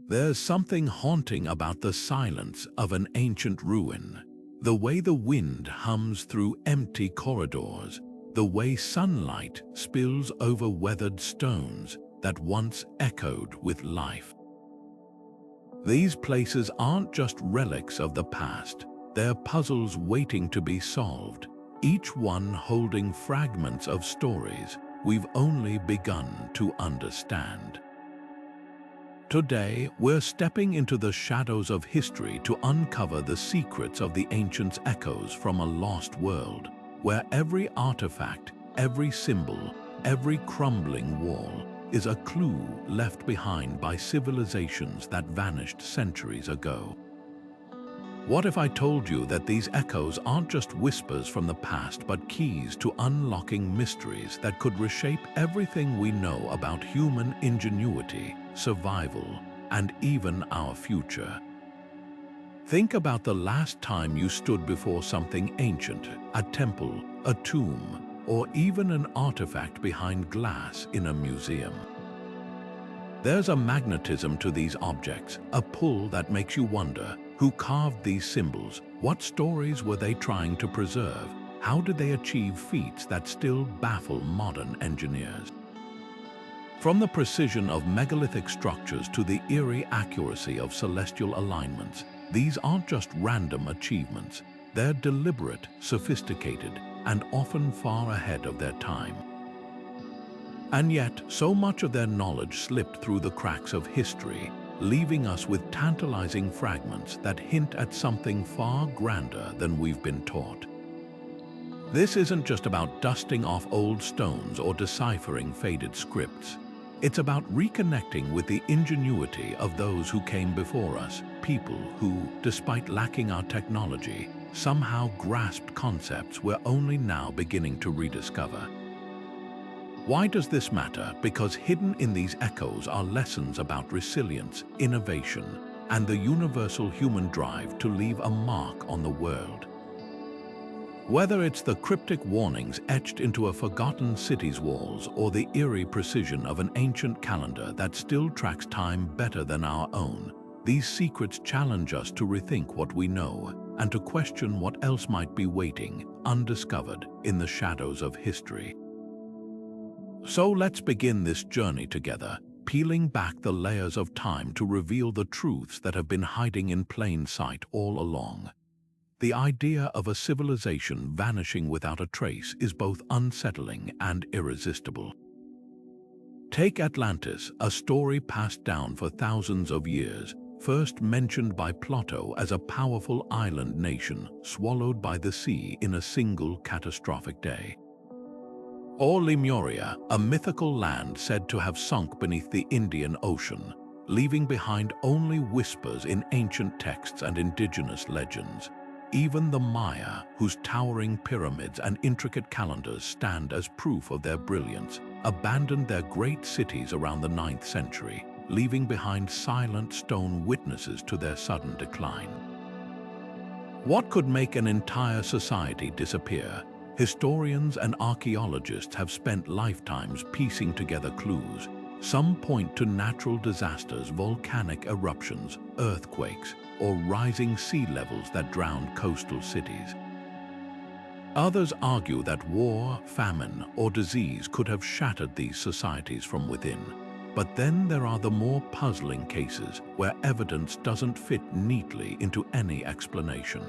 There's something haunting about the silence of an ancient ruin. The way the wind hums through empty corridors, the way sunlight spills over weathered stones that once echoed with life. These places aren't just relics of the past, they're puzzles waiting to be solved, each one holding fragments of stories we've only begun to understand. Today, we're stepping into the shadows of history to uncover the secrets of the ancients' echoes from a lost world, where every artifact, every symbol, every crumbling wall is a clue left behind by civilizations that vanished centuries ago. What if I told you that these echoes aren't just whispers from the past, but keys to unlocking mysteries that could reshape everything we know about human ingenuity, survival, and even our future? Think about the last time you stood before something ancient, a temple, a tomb, or even an artifact behind glass in a museum. There's a magnetism to these objects, a pull that makes you wonder, who carved these symbols? What stories were they trying to preserve? How did they achieve feats that still baffle modern engineers? From the precision of megalithic structures to the eerie accuracy of celestial alignments, these aren't just random achievements. They're deliberate, sophisticated, and often far ahead of their time. And yet, so much of their knowledge slipped through the cracks of history, leaving us with tantalizing fragments that hint at something far grander than we've been taught. This isn't just about dusting off old stones or deciphering faded scripts. It's about reconnecting with the ingenuity of those who came before us, people who, despite lacking our technology, somehow grasped concepts we're only now beginning to rediscover. Why does this matter? Because hidden in these echoes are lessons about resilience, innovation, and the universal human drive to leave a mark on the world. Whether it's the cryptic warnings etched into a forgotten city's walls or the eerie precision of an ancient calendar that still tracks time better than our own, these secrets challenge us to rethink what we know and to question what else might be waiting, undiscovered, in the shadows of history. So let's begin this journey together, peeling back the layers of time to reveal the truths that have been hiding in plain sight all along. The idea of a civilization vanishing without a trace is both unsettling and irresistible. Take Atlantis, a story passed down for thousands of years, first mentioned by Plato as a powerful island nation swallowed by the sea in a single catastrophic day. Or Lemuria, a mythical land said to have sunk beneath the Indian Ocean, leaving behind only whispers in ancient texts and indigenous legends. Even the Maya, whose towering pyramids and intricate calendars stand as proof of their brilliance, abandoned their great cities around the 9th century, leaving behind silent stone witnesses to their sudden decline. What could make an entire society disappear? Historians and archaeologists have spent lifetimes piecing together clues. Some point to natural disasters, volcanic eruptions, earthquakes, or rising sea levels that drowned coastal cities. Others argue that war, famine, or disease could have shattered these societies from within. But then there are the more puzzling cases where evidence doesn't fit neatly into any explanation.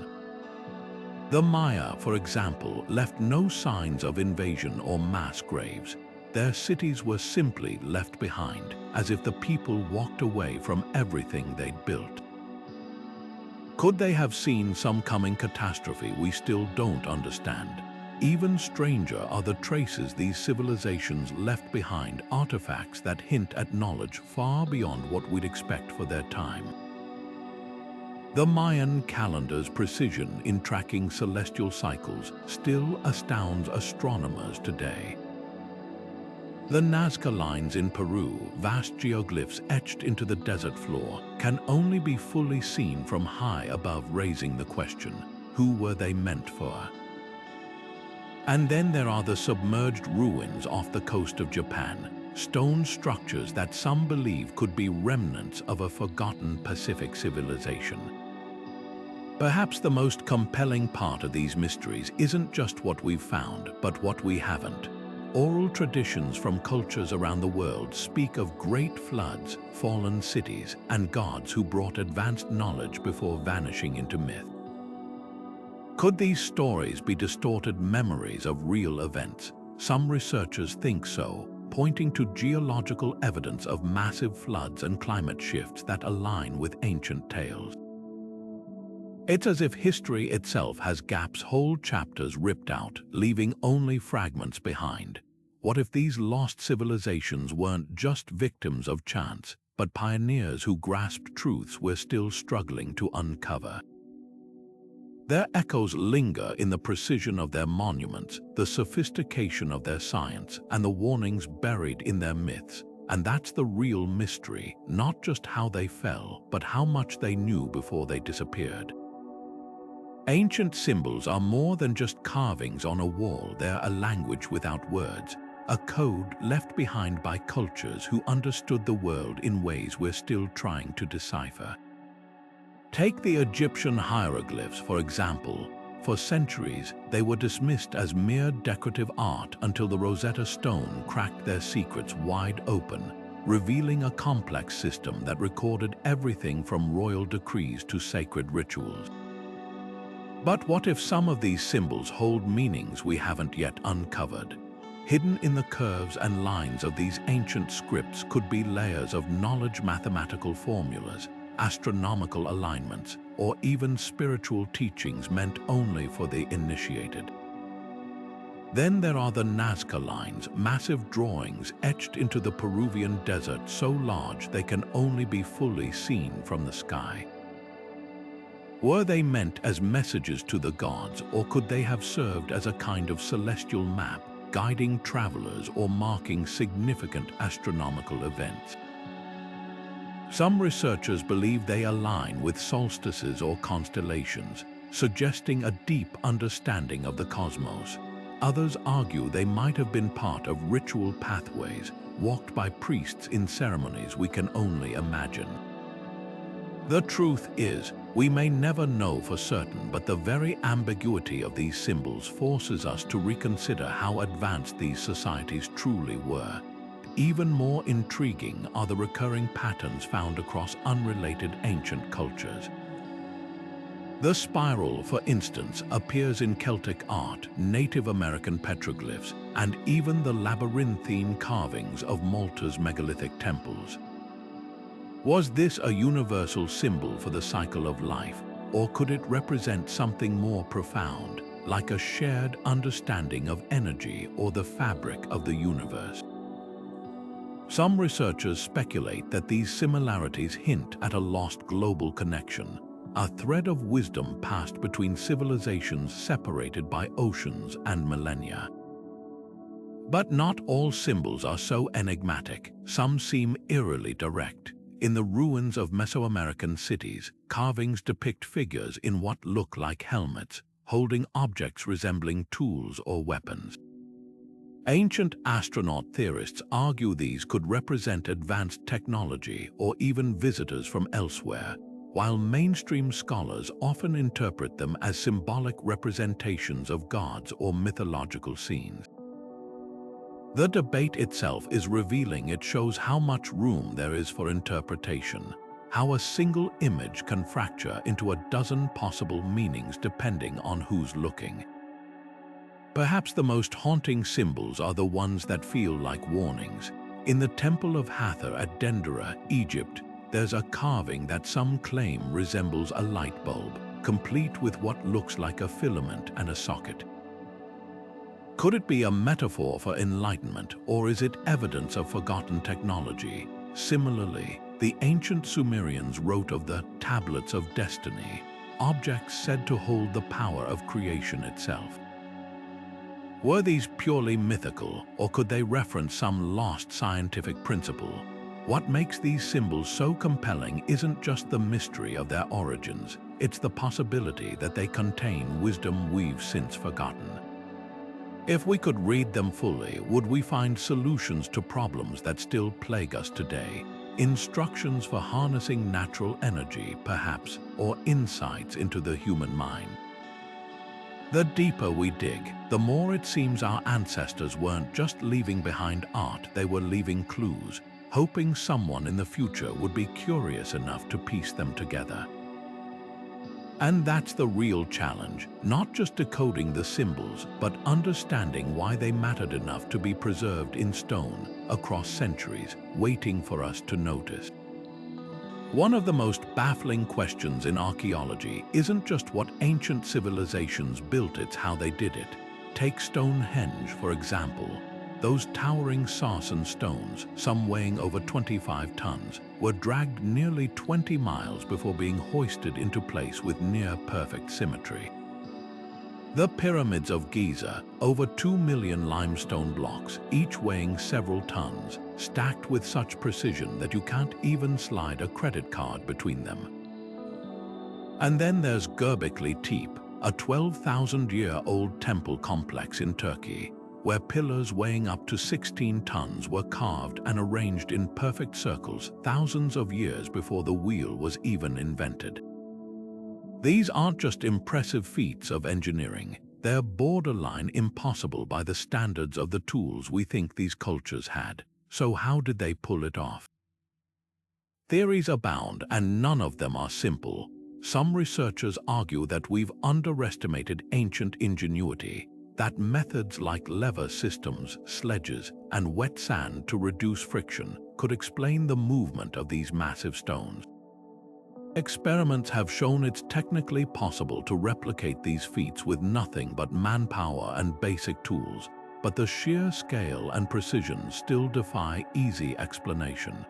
The Maya, for example, left no signs of invasion or mass graves. Their cities were simply left behind, as if the people walked away from everything they'd built. Could they have seen some coming catastrophe we still don't understand? Even stranger are the traces these civilizations left behind, artifacts that hint at knowledge far beyond what we'd expect for their time. The Mayan calendar's precision in tracking celestial cycles still astounds astronomers today. The Nazca Lines in Peru, vast geoglyphs etched into the desert floor, can only be fully seen from high above, raising the question, who were they meant for? And then there are the submerged ruins off the coast of Japan, stone structures that some believe could be remnants of a forgotten Pacific civilization. Perhaps the most compelling part of these mysteries isn't just what we've found, but what we haven't. Oral traditions from cultures around the world speak of great floods, fallen cities, and gods who brought advanced knowledge before vanishing into myth. Could these stories be distorted memories of real events? Some researchers think so, pointing to geological evidence of massive floods and climate shifts that align with ancient tales. It's as if history itself has gaps, whole chapters ripped out, leaving only fragments behind. What if these lost civilizations weren't just victims of chance, but pioneers who grasped truths we're still struggling to uncover? Their echoes linger in the precision of their monuments, the sophistication of their science, and the warnings buried in their myths. And that's the real mystery, not just how they fell, but how much they knew before they disappeared. Ancient symbols are more than just carvings on a wall. They're a language without words, a code left behind by cultures who understood the world in ways we're still trying to decipher. Take the Egyptian hieroglyphs, for example. For centuries, they were dismissed as mere decorative art until the Rosetta Stone cracked their secrets wide open, revealing a complex system that recorded everything from royal decrees to sacred rituals. But what if some of these symbols hold meanings we haven't yet uncovered? Hidden in the curves and lines of these ancient scripts could be layers of knowledge, mathematical formulas, astronomical alignments, or even spiritual teachings meant only for the initiated. Then there are the Nazca Lines, massive drawings etched into the Peruvian desert so large they can only be fully seen from the sky. Were they meant as messages to the gods, or could they have served as a kind of celestial map, guiding travelers or marking significant astronomical events? Some researchers believe they align with solstices or constellations, suggesting a deep understanding of the cosmos. Others argue they might have been part of ritual pathways, walked by priests in ceremonies we can only imagine. The truth is, we may never know for certain, but the very ambiguity of these symbols forces us to reconsider how advanced these societies truly were. Even more intriguing are the recurring patterns found across unrelated ancient cultures. The spiral, for instance, appears in Celtic art, Native American petroglyphs, and even the labyrinthine carvings of Malta's megalithic temples. Was this a universal symbol for the cycle of life, or could it represent something more profound, like a shared understanding of energy or the fabric of the universe? Some researchers speculate that these similarities hint at a lost global connection, a thread of wisdom passed between civilizations separated by oceans and millennia. But not all symbols are so enigmatic. Some seem eerily direct. In the ruins of Mesoamerican cities, carvings depict figures in what look like helmets, holding objects resembling tools or weapons. Ancient astronaut theorists argue these could represent advanced technology or even visitors from elsewhere, while mainstream scholars often interpret them as symbolic representations of gods or mythological scenes. The debate itself is revealing. It shows how much room there is for interpretation, how a single image can fracture into a dozen possible meanings depending on who's looking. Perhaps the most haunting symbols are the ones that feel like warnings. In the Temple of Hathor at Denderah, Egypt, there's a carving that some claim resembles a light bulb, complete with what looks like a filament and a socket. Could it be a metaphor for enlightenment, or is it evidence of forgotten technology? Similarly, the ancient Sumerians wrote of the tablets of destiny, objects said to hold the power of creation itself. Were these purely mythical, or could they reference some lost scientific principle? What makes these symbols so compelling isn't just the mystery of their origins, it's the possibility that they contain wisdom we've since forgotten. If we could read them fully, would we find solutions to problems that still plague us today? Instructions for harnessing natural energy, perhaps, or insights into the human mind? The deeper we dig, the more it seems our ancestors weren't just leaving behind art, they were leaving clues, hoping someone in the future would be curious enough to piece them together. And that's the real challenge, not just decoding the symbols, but understanding why they mattered enough to be preserved in stone across centuries, waiting for us to notice. One of the most baffling questions in archaeology isn't just what ancient civilizations built, it's how they did it. Take Stonehenge, for example. Those towering sarsen stones, some weighing over 25 tons, were dragged nearly 20 miles before being hoisted into place with near-perfect symmetry. The pyramids of Giza, over 2 million limestone blocks, each weighing several tons, stacked with such precision that you can't even slide a credit card between them. And then there's Göbekli Tepe, a 12,000-year-old temple complex in Turkey, where pillars weighing up to 16 tons were carved and arranged in perfect circles thousands of years before the wheel was even invented. These aren't just impressive feats of engineering, they're borderline impossible by the standards of the tools we think these cultures had. So how did they pull it off? Theories abound, and none of them are simple. Some researchers argue that we've underestimated ancient ingenuity, that methods like lever systems, sledges, and wet sand to reduce friction could explain the movement of these massive stones. Experiments have shown it's technically possible to replicate these feats with nothing but manpower and basic tools, but the sheer scale and precision still defy easy explanation.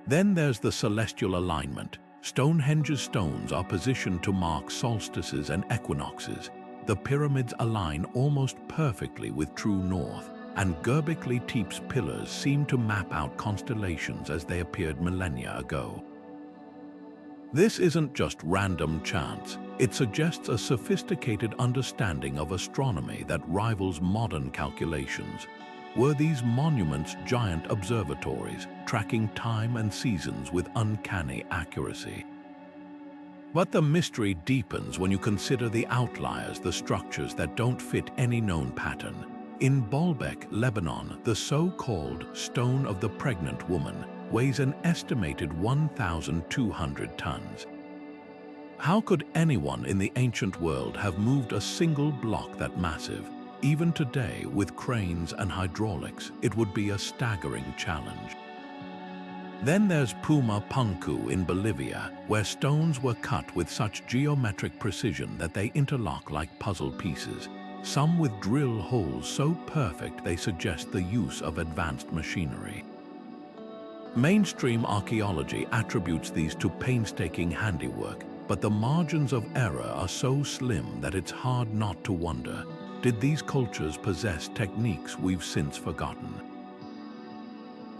Then there's the celestial alignment. Stonehenge's stones are positioned to mark solstices and equinoxes. The pyramids align almost perfectly with true north, and Göbekli Tepe's pillars seem to map out constellations as they appeared millennia ago. This isn't just random chance, it suggests a sophisticated understanding of astronomy that rivals modern calculations. Were these monuments giant observatories, tracking time and seasons with uncanny accuracy? But the mystery deepens when you consider the outliers, the structures that don't fit any known pattern. In Baalbek, Lebanon, the so-called Stone of the Pregnant Woman weighs an estimated 1,200 tons. How could anyone in the ancient world have moved a single block that massive? Even today, with cranes and hydraulics, it would be a staggering challenge. Then there's Puma Punku in Bolivia, where stones were cut with such geometric precision that they interlock like puzzle pieces, some with drill holes so perfect they suggest the use of advanced machinery. Mainstream archaeology attributes these to painstaking handiwork, but the margins of error are so slim that it's hard not to wonder, did these cultures possess techniques we've since forgotten?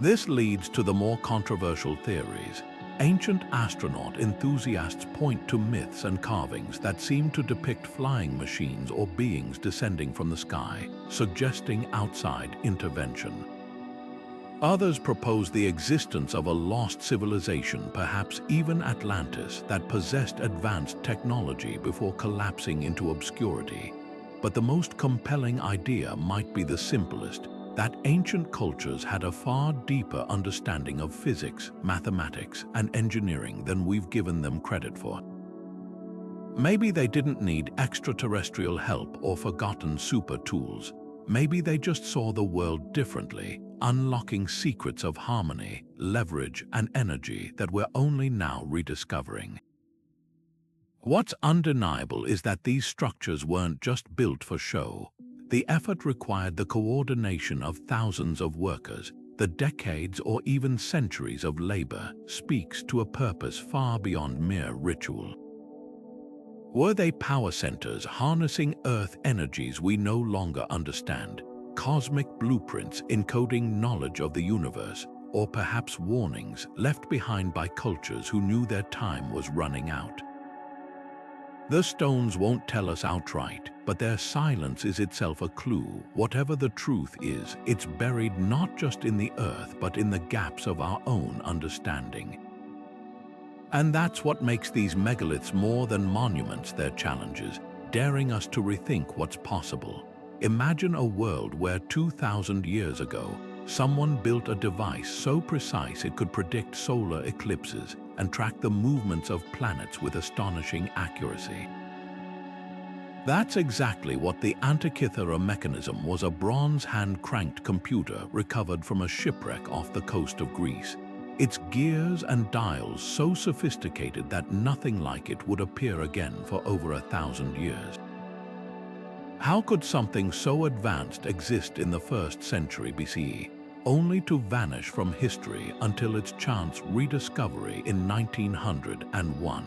This leads to the more controversial theories. Ancient astronaut enthusiasts point to myths and carvings that seem to depict flying machines or beings descending from the sky, suggesting outside intervention. Others propose the existence of a lost civilization, perhaps even Atlantis, that possessed advanced technology before collapsing into obscurity. But the most compelling idea might be the simplest, that ancient cultures had a far deeper understanding of physics, mathematics, and engineering than we've given them credit for. Maybe they didn't need extraterrestrial help or forgotten super tools. Maybe they just saw the world differently, unlocking secrets of harmony, leverage, and energy that we're only now rediscovering. What's undeniable is that these structures weren't just built for show. The effort required the coordination of thousands of workers. The decades or even centuries of labor speaks to a purpose far beyond mere ritual. Were they power centers harnessing Earth energies we no longer understand, cosmic blueprints encoding knowledge of the universe, or perhaps warnings left behind by cultures who knew their time was running out? The stones won't tell us outright, but their silence is itself a clue. Whatever the truth is, it's buried not just in the earth, but in the gaps of our own understanding. And that's what makes these megaliths more than monuments, they're challenges, daring us to rethink what's possible. Imagine a world where 2,000 years ago, someone built a device so precise it could predict solar eclipses and track the movements of planets with astonishing accuracy. That's exactly what the Antikythera mechanism was, a bronze hand-cranked computer recovered from a shipwreck off the coast of Greece. Its gears and dials so sophisticated that nothing like it would appear again for over 1,000 years. How could something so advanced exist in the 1st century BCE, only to vanish from history until its chance rediscovery in 1901?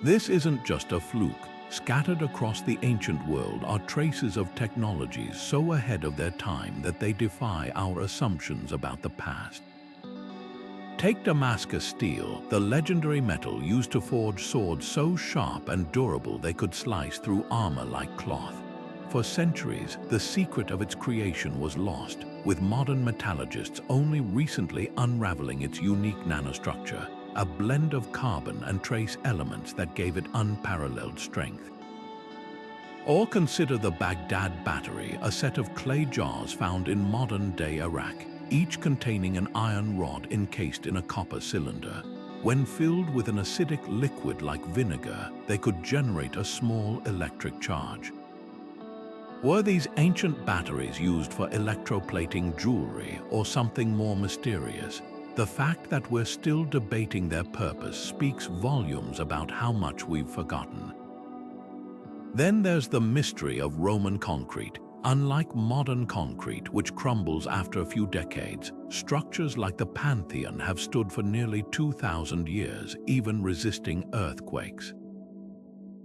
This isn't just a fluke. Scattered across the ancient world are traces of technologies so ahead of their time that they defy our assumptions about the past. Take Damascus steel, the legendary metal used to forge swords so sharp and durable they could slice through armor like cloth. For centuries, the secret of its creation was lost, with modern metallurgists only recently unraveling its unique nanostructure, a blend of carbon and trace elements that gave it unparalleled strength. Or consider the Baghdad Battery, a set of clay jars found in modern-day Iraq, each containing an iron rod encased in a copper cylinder. When filled with an acidic liquid like vinegar, they could generate a small electric charge. Were these ancient batteries used for electroplating jewelry or something more mysterious? The fact that we're still debating their purpose speaks volumes about how much we've forgotten. Then there's the mystery of Roman concrete. Unlike modern concrete, which crumbles after a few decades, structures like the Pantheon have stood for nearly 2,000 years, even resisting earthquakes.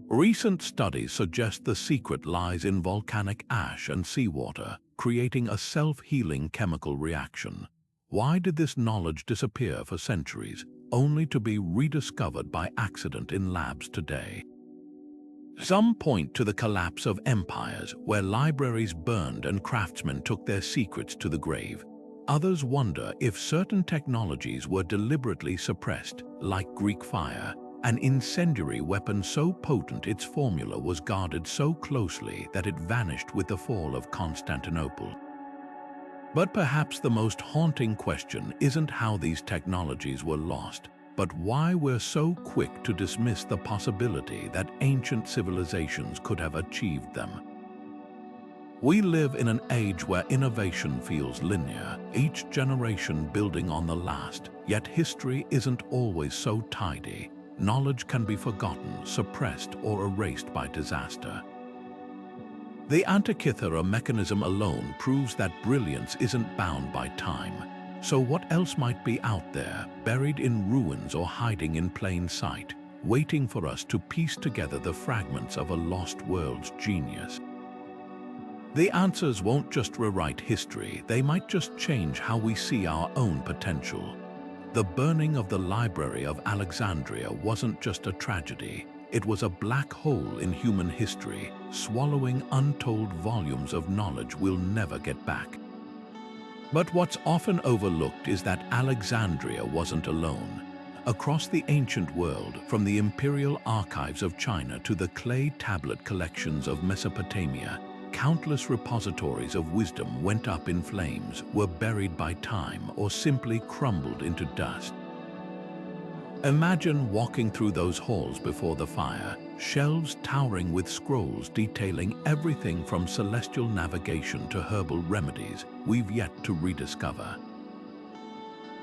Recent studies suggest the secret lies in volcanic ash and seawater, creating a self-healing chemical reaction. Why did this knowledge disappear for centuries, only to be rediscovered by accident in labs today? Some point to the collapse of empires, where libraries burned and craftsmen took their secrets to the grave. Others wonder if certain technologies were deliberately suppressed, like Greek fire, an incendiary weapon so potent its formula was guarded so closely that it vanished with the fall of Constantinople. But perhaps the most haunting question isn't how these technologies were lost, but why we're so quick to dismiss the possibility that ancient civilizations could have achieved them. We live in an age where innovation feels linear, each generation building on the last, yet history isn't always so tidy. Knowledge can be forgotten, suppressed, or erased by disaster. The Antikythera mechanism alone proves that brilliance isn't bound by time. So what else might be out there, buried in ruins or hiding in plain sight, waiting for us to piece together the fragments of a lost world's genius? The answers won't just rewrite history, they might just change how we see our own potential. The burning of the Library of Alexandria wasn't just a tragedy, it was a black hole in human history, swallowing untold volumes of knowledge we'll never get back. But what's often overlooked is that Alexandria wasn't alone. Across the ancient world, from the imperial archives of China to the clay tablet collections of Mesopotamia, countless repositories of wisdom went up in flames, were buried by time, or simply crumbled into dust. Imagine walking through those halls before the fire, shelves towering with scrolls detailing everything from celestial navigation to herbal remedies we've yet to rediscover.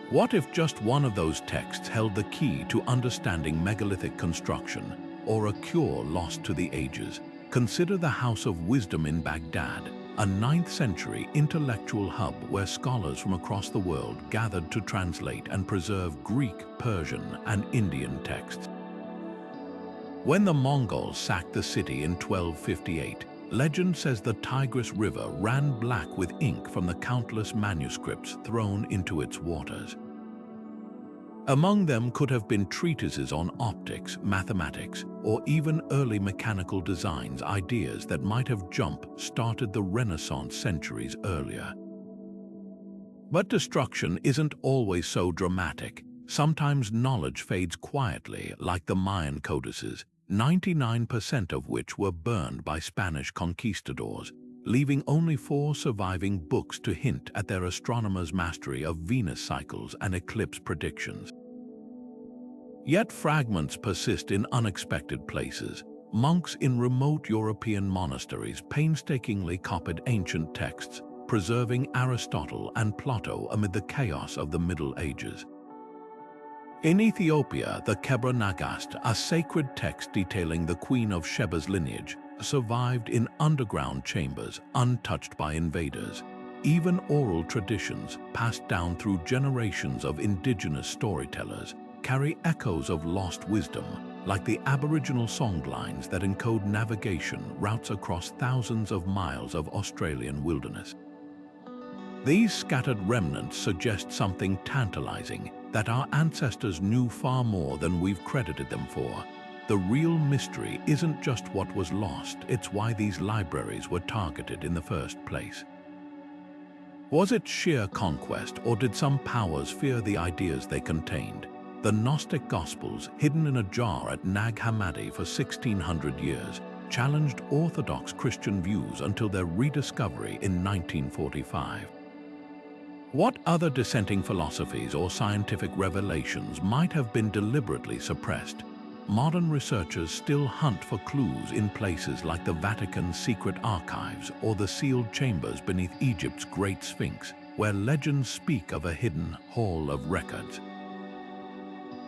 What if just one of those texts held the key to understanding megalithic construction, or a cure lost to the ages? Consider the House of Wisdom in Baghdad, a 9th century intellectual hub where scholars from across the world gathered to translate and preserve Greek, Persian, and Indian texts. When the Mongols sacked the city in 1258, legend says the Tigris River ran black with ink from the countless manuscripts thrown into its waters. Among them could have been treatises on optics, mathematics, or even early mechanical designs, ideas that might have jump-started the Renaissance centuries earlier. But destruction isn't always so dramatic. Sometimes knowledge fades quietly, like the Mayan codices, 99% of which were burned by Spanish conquistadors, leaving only 4 surviving books to hint at their astronomers' mastery of Venus cycles and eclipse predictions. Yet fragments persist in unexpected places. Monks in remote European monasteries painstakingly copied ancient texts, preserving Aristotle and Plato amid the chaos of the Middle Ages. In Ethiopia, the Kebra Nagast, a sacred text detailing the Queen of Sheba's lineage, survived in underground chambers, untouched by invaders. Even oral traditions, passed down through generations of indigenous storytellers, carry echoes of lost wisdom, like the Aboriginal songlines that encode navigation routes across thousands of miles of Australian wilderness. These scattered remnants suggest something tantalizing, that our ancestors knew far more than we've credited them for. The real mystery isn't just what was lost, it's why these libraries were targeted in the first place. Was it sheer conquest, or did some powers fear the ideas they contained? The Gnostic Gospels, hidden in a jar at Nag Hammadi for 1600 years, challenged orthodox Christian views until their rediscovery in 1945. What other dissenting philosophies or scientific revelations might have been deliberately suppressed? Modern researchers still hunt for clues in places like the Vatican's secret archives or the sealed chambers beneath Egypt's Great Sphinx, where legends speak of a hidden hall of records.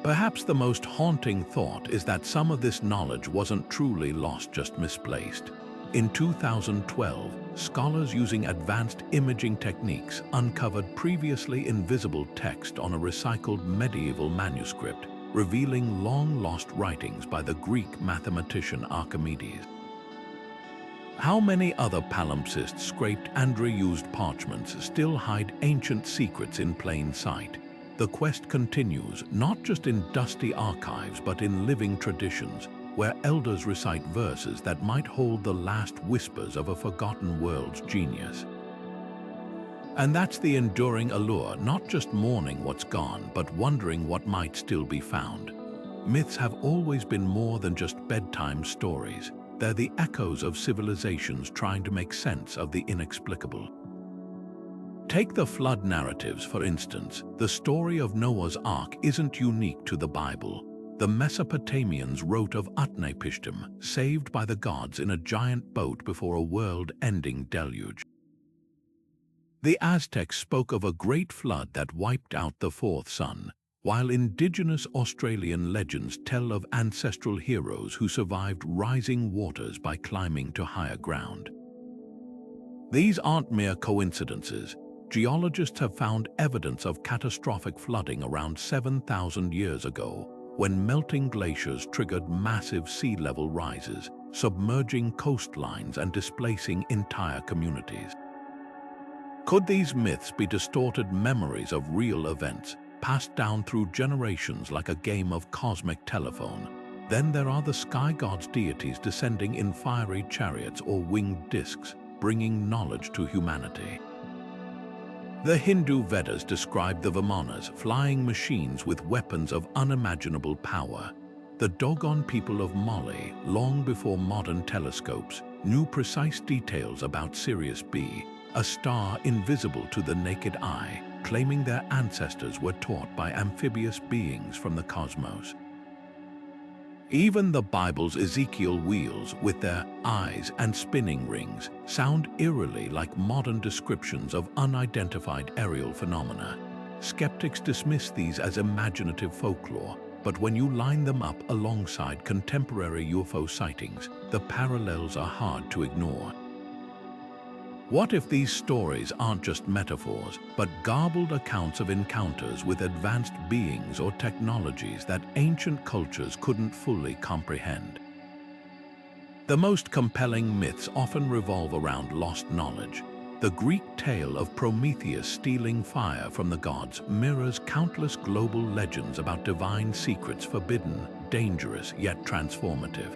Perhaps the most haunting thought is that some of this knowledge wasn't truly lost, just misplaced. In 2012, scholars using advanced imaging techniques uncovered previously invisible text on a recycled medieval manuscript, revealing long-lost writings by the Greek mathematician Archimedes. How many other palimpsests scraped and reused parchments still hide ancient secrets in plain sight? The quest continues, not just in dusty archives but in living traditions, where elders recite verses that might hold the last whispers of a forgotten world's genius. And that's the enduring allure, not just mourning what's gone, but wondering what might still be found. Myths have always been more than just bedtime stories. They're the echoes of civilizations trying to make sense of the inexplicable. Take the flood narratives, for instance. The story of Noah's Ark isn't unique to the Bible. The Mesopotamians wrote of Utnapishtim, saved by the gods in a giant boat before a world-ending deluge. The Aztecs spoke of a great flood that wiped out the fourth sun, while indigenous Australian legends tell of ancestral heroes who survived rising waters by climbing to higher ground. These aren't mere coincidences. Geologists have found evidence of catastrophic flooding around 7,000 years ago, when melting glaciers triggered massive sea level rises, submerging coastlines and displacing entire communities. Could these myths be distorted memories of real events, passed down through generations like a game of cosmic telephone? Then there are the sky gods' deities descending in fiery chariots or winged discs, bringing knowledge to humanity. The Hindu Vedas describe the Vimanas, flying machines with weapons of unimaginable power. The Dogon people of Mali, long before modern telescopes, knew precise details about Sirius B, a star invisible to the naked eye, claiming their ancestors were taught by amphibious beings from the cosmos. Even the Bible's Ezekiel wheels, with their eyes and spinning rings, sound eerily like modern descriptions of unidentified aerial phenomena. Skeptics dismiss these as imaginative folklore, but when you line them up alongside contemporary UFO sightings, the parallels are hard to ignore. What if these stories aren't just metaphors, but garbled accounts of encounters with advanced beings or technologies that ancient cultures couldn't fully comprehend? The most compelling myths often revolve around lost knowledge. The Greek tale of Prometheus stealing fire from the gods mirrors countless global legends about divine secrets forbidden, dangerous, yet transformative.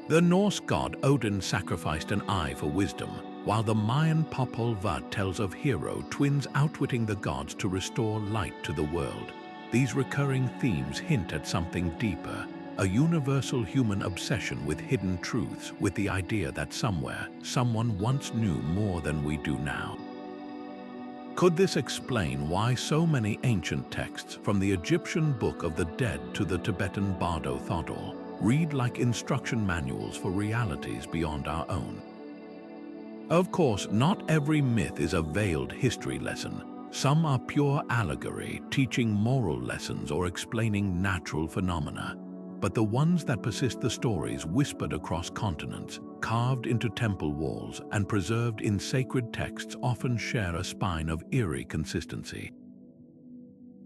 The Norse god Odin sacrificed an eye for wisdom, while the Mayan Popol Vuh tells of hero twins outwitting the gods to restore light to the world. These recurring themes hint at something deeper, a universal human obsession with hidden truths, with the idea that somewhere, someone once knew more than we do now. Could this explain why so many ancient texts, from the Egyptian Book of the Dead to the Tibetan Bardo Thodol, read like instruction manuals for realities beyond our own? Of course, not every myth is a veiled history lesson. Some are pure allegory, teaching moral lessons or explaining natural phenomena. But the ones that persist, the stories whispered across continents, carved into temple walls, and preserved in sacred texts, often share a spine of eerie consistency.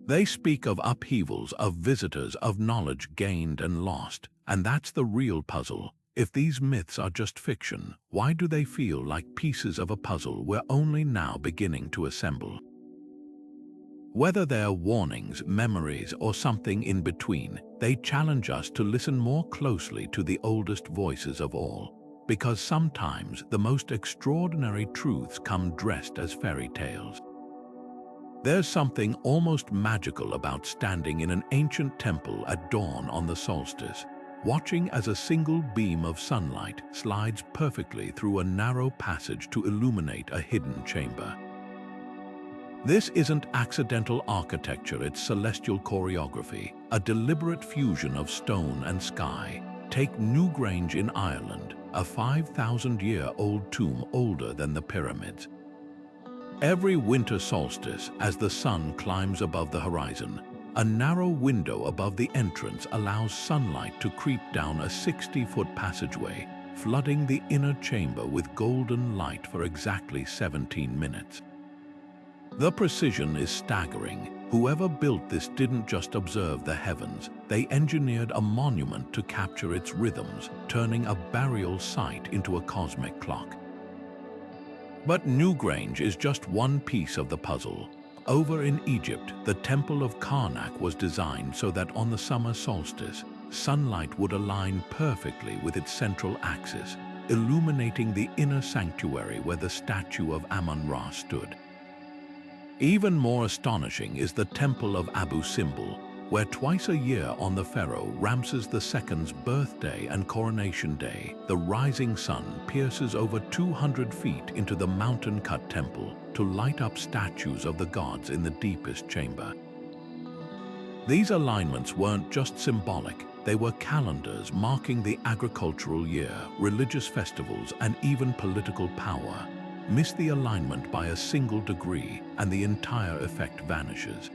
They speak of upheavals, of visitors, of knowledge gained and lost, and that's the real puzzle. If these myths are just fiction, why do they feel like pieces of a puzzle we're only now beginning to assemble? Whether they're warnings, memories, or something in between, they challenge us to listen more closely to the oldest voices of all, because sometimes the most extraordinary truths come dressed as fairy tales. There's something almost magical about standing in an ancient temple at dawn on the solstice, watching as a single beam of sunlight slides perfectly through a narrow passage to illuminate a hidden chamber. This isn't accidental architecture, it's celestial choreography, a deliberate fusion of stone and sky. Take Newgrange in Ireland, a 5,000-year-old tomb older than the pyramids. Every winter solstice, as the sun climbs above the horizon, a narrow window above the entrance allows sunlight to creep down a 60-foot passageway, flooding the inner chamber with golden light for exactly 17 minutes. The precision is staggering. Whoever built this didn't just observe the heavens, they engineered a monument to capture its rhythms, turning a burial site into a cosmic clock. But Newgrange is just one piece of the puzzle. Over in Egypt, the Temple of Karnak was designed so that on the summer solstice, sunlight would align perfectly with its central axis, illuminating the inner sanctuary where the statue of Amun-Ra stood. Even more astonishing is the Temple of Abu Simbel, where twice a year on the pharaoh Ramses II's birthday and coronation day, the rising sun pierces over 200 feet into the mountain-cut temple to light up statues of the gods in the deepest chamber. These alignments weren't just symbolic, they were calendars marking the agricultural year, religious festivals, and even political power. Miss the alignment by a single degree, and the entire effect vanishes.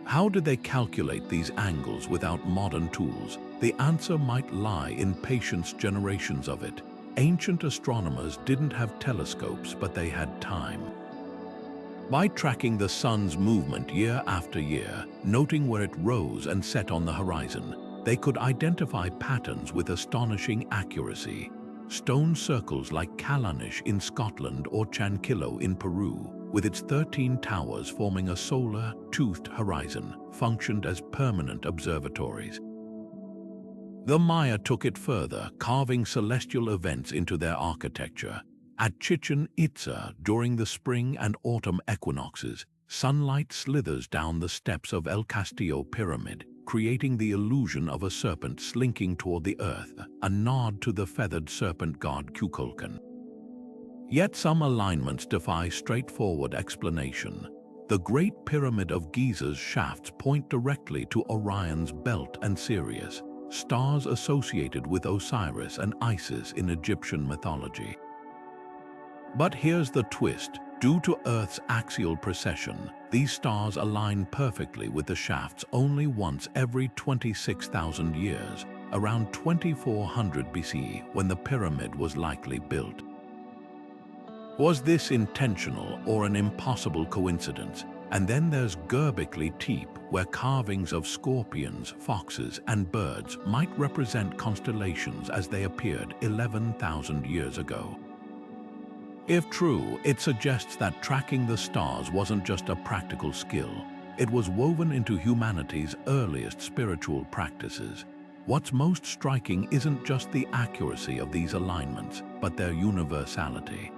How did they calculate these angles without modern tools? The answer might lie in patience, generations of it. Ancient astronomers didn't have telescopes, but they had time. By tracking the sun's movement year after year, noting where it rose and set on the horizon, they could identify patterns with astonishing accuracy. Stone circles like Callanish in Scotland or Chanquillo in Peru, with its 13 towers forming a solar, toothed horizon, functioned as permanent observatories. The Maya took it further, carving celestial events into their architecture. At Chichen Itza, during the spring and autumn equinoxes, sunlight slithers down the steps of El Castillo Pyramid, creating the illusion of a serpent slinking toward the earth, a nod to the feathered serpent god Kukulkan. Yet some alignments defy straightforward explanation. The Great Pyramid of Giza's shafts point directly to Orion's belt and Sirius, stars associated with Osiris and Isis in Egyptian mythology. But here's the twist. Due to Earth's axial precession, these stars align perfectly with the shafts only once every 26,000 years, around 2400 BC, when the pyramid was likely built. Was this intentional or an impossible coincidence? And then there's Göbekli Tepe, where carvings of scorpions, foxes, and birds might represent constellations as they appeared 11,000 years ago. If true, it suggests that tracking the stars wasn't just a practical skill. It was woven into humanity's earliest spiritual practices. What's most striking isn't just the accuracy of these alignments, but their universality.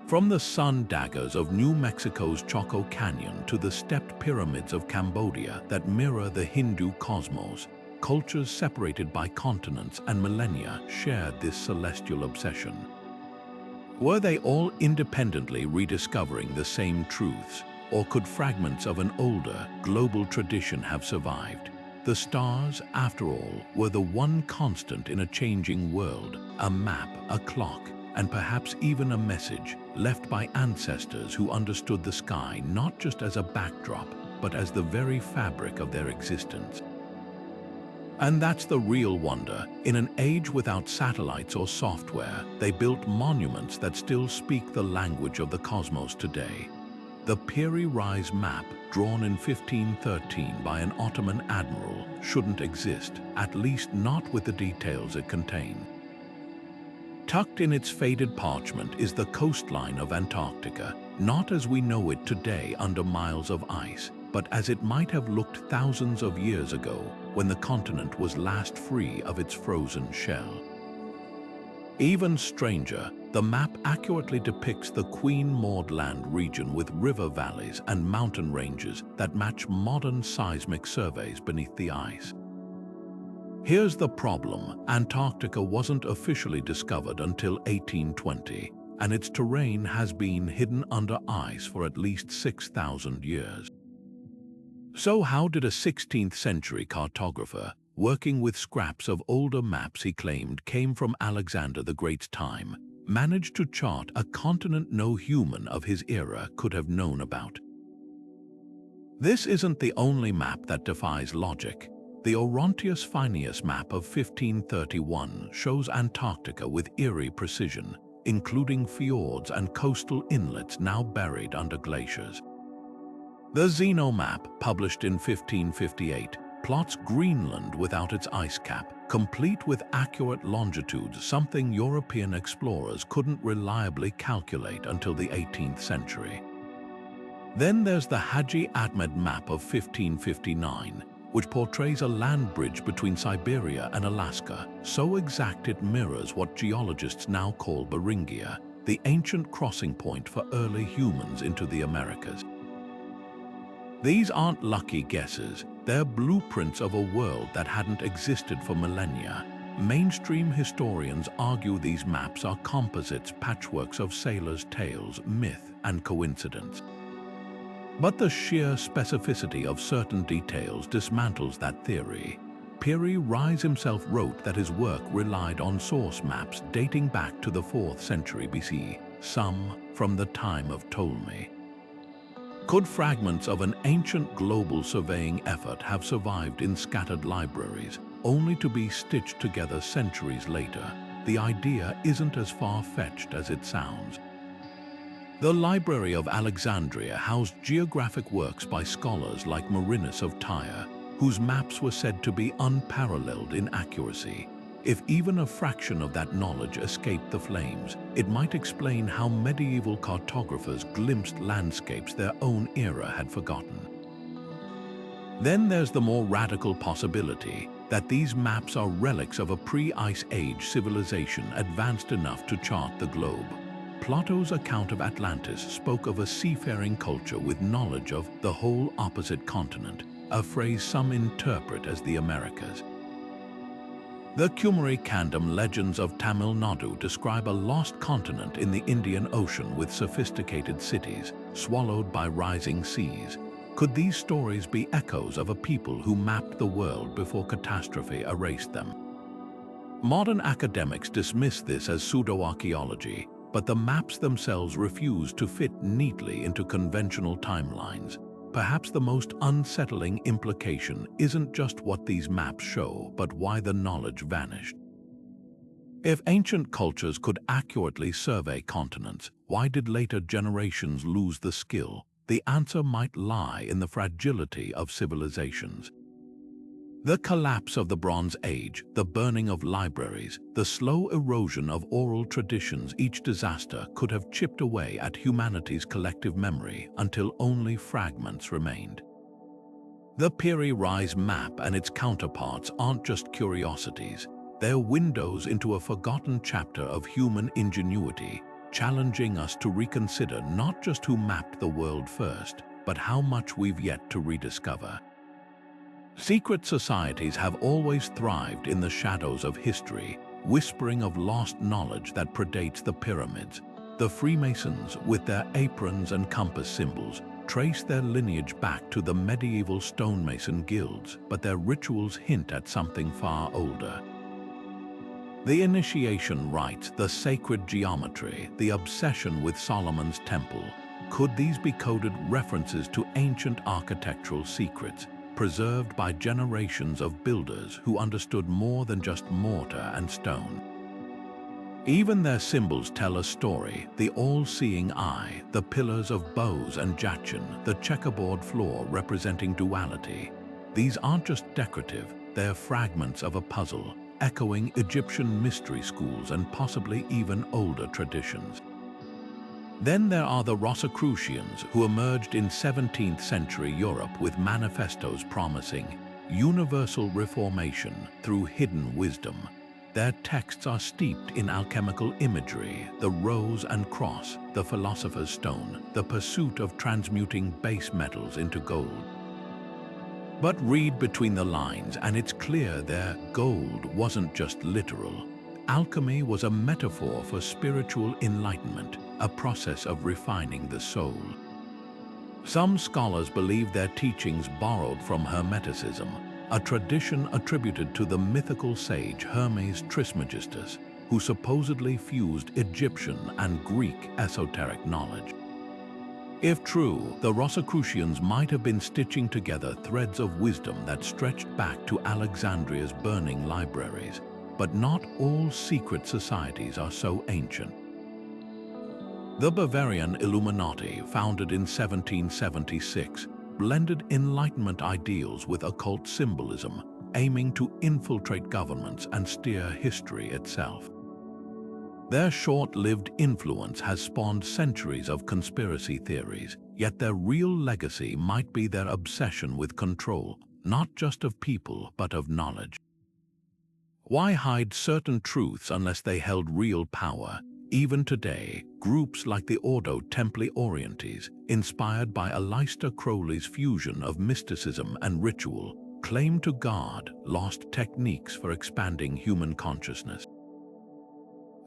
From the sun daggers of New Mexico's Choco Canyon to the stepped pyramids of Cambodia that mirror the Hindu cosmos, cultures separated by continents and millennia shared this celestial obsession. Were they all independently rediscovering the same truths, or could fragments of an older, global tradition have survived? The stars, after all, were the one constant in a changing world, a map, a clock, and perhaps even a message left by ancestors who understood the sky not just as a backdrop, but as the very fabric of their existence. And that's the real wonder. In an age without satellites or software, they built monuments that still speak the language of the cosmos today. The Piri Reis map, drawn in 1513 by an Ottoman admiral, shouldn't exist, at least not with the details it contains. Tucked in its faded parchment is the coastline of Antarctica, not as we know it today under miles of ice, but as it might have looked thousands of years ago when the continent was last free of its frozen shell. Even stranger, the map accurately depicts the Queen Maud Land region with river valleys and mountain ranges that match modern seismic surveys beneath the ice. Here's the problem: Antarctica wasn't officially discovered until 1820, and its terrain has been hidden under ice for at least 6,000 years. So how did a 16th century cartographer, working with scraps of older maps he claimed came from Alexander the Great's time, manage to chart a continent no human of his era could have known about? This isn't the only map that defies logic. The Orontius Phineus map of 1531 shows Antarctica with eerie precision, including fjords and coastal inlets now buried under glaciers. The Zeno map, published in 1558, plots Greenland without its ice cap, complete with accurate longitudes, something European explorers couldn't reliably calculate until the 18th century. Then there's the Haji Ahmed map of 1559, which portrays a land bridge between Siberia and Alaska, so exact it mirrors what geologists now call Beringia, the ancient crossing point for early humans into the Americas. These aren't lucky guesses, they're blueprints of a world that hadn't existed for millennia. Mainstream historians argue these maps are composites, patchworks of sailors' tales, myth, and coincidence. But the sheer specificity of certain details dismantles that theory. Piri Reis himself wrote that his work relied on source maps dating back to the 4th century BC, some from the time of Ptolemy. Could fragments of an ancient global surveying effort have survived in scattered libraries, only to be stitched together centuries later? The idea isn't as far-fetched as it sounds. The Library of Alexandria housed geographic works by scholars like Marinus of Tyre, whose maps were said to be unparalleled in accuracy. If even a fraction of that knowledge escaped the flames, it might explain how medieval cartographers glimpsed landscapes their own era had forgotten. Then there's the more radical possibility that these maps are relics of a pre-Ice Age civilization advanced enough to chart the globe. Plato's account of Atlantis spoke of a seafaring culture with knowledge of the whole opposite continent, a phrase some interpret as the Americas. The Kumari Kandam legends of Tamil Nadu describe a lost continent in the Indian Ocean with sophisticated cities, swallowed by rising seas. Could these stories be echoes of a people who mapped the world before catastrophe erased them? Modern academics dismiss this as pseudo-archaeology, but the maps themselves refuse to fit neatly into conventional timelines. Perhaps the most unsettling implication isn't just what these maps show, but why the knowledge vanished. If ancient cultures could accurately survey continents, why did later generations lose the skill? The answer might lie in the fragility of civilizations. The collapse of the Bronze Age, the burning of libraries, the slow erosion of oral traditions, each disaster could have chipped away at humanity's collective memory until only fragments remained. The Piri Reis map and its counterparts aren't just curiosities. They're windows into a forgotten chapter of human ingenuity, challenging us to reconsider not just who mapped the world first, but how much we've yet to rediscover. Secret societies have always thrived in the shadows of history, whispering of lost knowledge that predates the pyramids. The Freemasons, with their aprons and compass symbols, trace their lineage back to the medieval stonemason guilds, but their rituals hint at something far older. The initiation rites, the sacred geometry, the obsession with Solomon's temple, could these be coded references to ancient architectural secrets, preserved by generations of builders who understood more than just mortar and stone? Even their symbols tell a story: the all-seeing eye, the pillars of Bose and Jachin, the checkerboard floor representing duality. These aren't just decorative, they're fragments of a puzzle, echoing Egyptian mystery schools and possibly even older traditions. Then there are the Rosicrucians, who emerged in 17th century Europe with manifestos promising universal reformation through hidden wisdom. Their texts are steeped in alchemical imagery: the rose and cross, the philosopher's stone, the pursuit of transmuting base metals into gold. But read between the lines and it's clear their gold wasn't just literal. Alchemy was a metaphor for spiritual enlightenment, a process of refining the soul. Some scholars believe their teachings borrowed from Hermeticism, a tradition attributed to the mythical sage Hermes Trismegistus, who supposedly fused Egyptian and Greek esoteric knowledge. If true, the Rosicrucians might have been stitching together threads of wisdom that stretched back to Alexandria's burning libraries. But not all secret societies are so ancient. The Bavarian Illuminati, founded in 1776, blended Enlightenment ideals with occult symbolism, aiming to infiltrate governments and steer history itself. Their short-lived influence has spawned centuries of conspiracy theories, yet their real legacy might be their obsession with control, not just of people, but of knowledge. Why hide certain truths unless they held real power? Even today, groups like the Ordo Templi Orientis, inspired by Aleister Crowley's fusion of mysticism and ritual, claim to guard lost techniques for expanding human consciousness.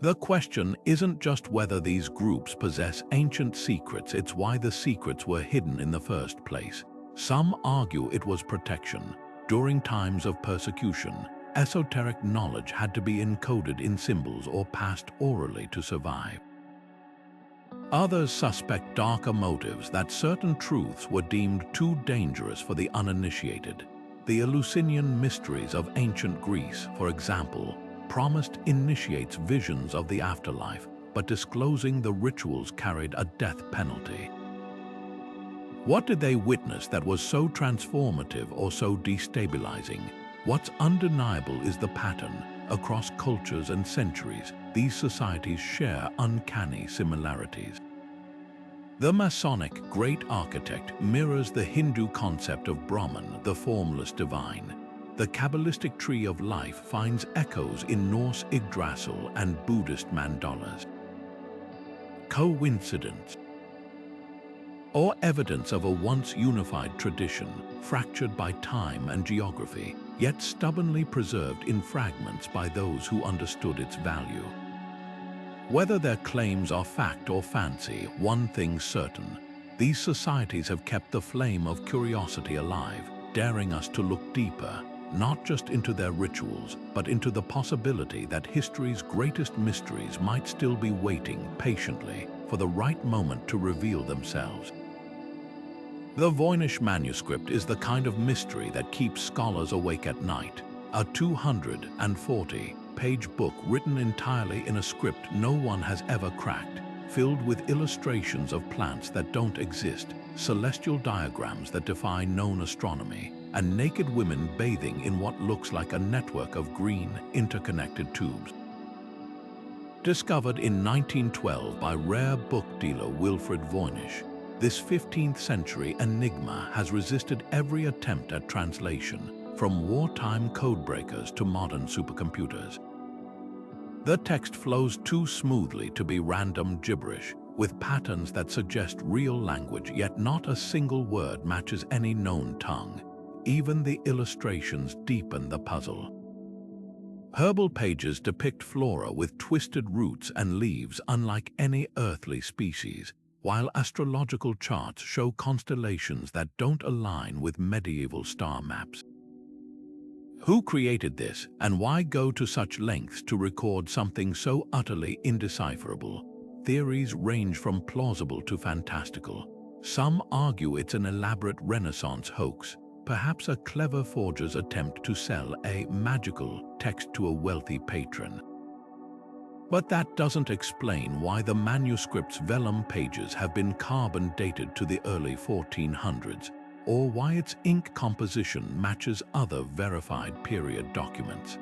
The question isn't just whether these groups possess ancient secrets, it's why the secrets were hidden in the first place. Some argue it was protection. During times of persecution, esoteric knowledge had to be encoded in symbols or passed orally to survive. Others suspect darker motives, that certain truths were deemed too dangerous for the uninitiated. The Eleusinian mysteries of ancient Greece, for example, promised initiates visions of the afterlife, but disclosing the rituals carried a death penalty. What did they witness that was so transformative or so destabilizing? What's undeniable is the pattern. Across cultures and centuries, these societies share uncanny similarities. The Masonic great architect mirrors the Hindu concept of Brahman, the formless divine. The Kabbalistic tree of life finds echoes in Norse Yggdrasil and Buddhist mandalas. Coincidence? Or evidence of a once unified tradition, fractured by time and geography, yet stubbornly preserved in fragments by those who understood its value? Whether their claims are fact or fancy, one thing's certain: these societies have kept the flame of curiosity alive, daring us to look deeper, not just into their rituals, but into the possibility that history's greatest mysteries might still be waiting patiently for the right moment to reveal themselves. The Voynich Manuscript is the kind of mystery that keeps scholars awake at night. A 240-page book written entirely in a script no one has ever cracked, filled with illustrations of plants that don't exist, celestial diagrams that defy known astronomy, and naked women bathing in what looks like a network of green, interconnected tubes. Discovered in 1912 by rare book dealer Wilfred Voynich, this 15th century enigma has resisted every attempt at translation, from wartime codebreakers to modern supercomputers. The text flows too smoothly to be random gibberish, with patterns that suggest real language, yet not a single word matches any known tongue. Even the illustrations deepen the puzzle. Herbal pages depict flora with twisted roots and leaves unlike any earthly species, while astrological charts show constellations that don't align with medieval star maps. Who created this, and why go to such lengths to record something so utterly indecipherable? Theories range from plausible to fantastical. Some argue it's an elaborate Renaissance hoax, perhaps a clever forger's attempt to sell a magical text to a wealthy patron. But that doesn't explain why the manuscript's vellum pages have been carbon dated to the early 1400s, or why its ink composition matches other verified period documents.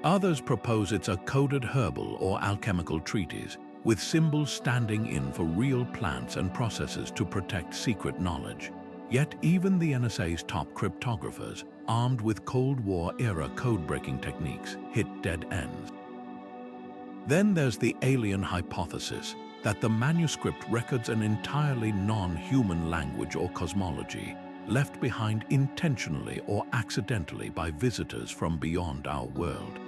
Others propose it's a coded herbal or alchemical treatise, with symbols standing in for real plants and processes to protect secret knowledge. Yet even the NSA's top cryptographers, armed with Cold War-era code-breaking techniques, hit dead ends. Then there's the alien hypothesis that the manuscript records an entirely non-human language or cosmology, left behind intentionally or accidentally by visitors from beyond our world.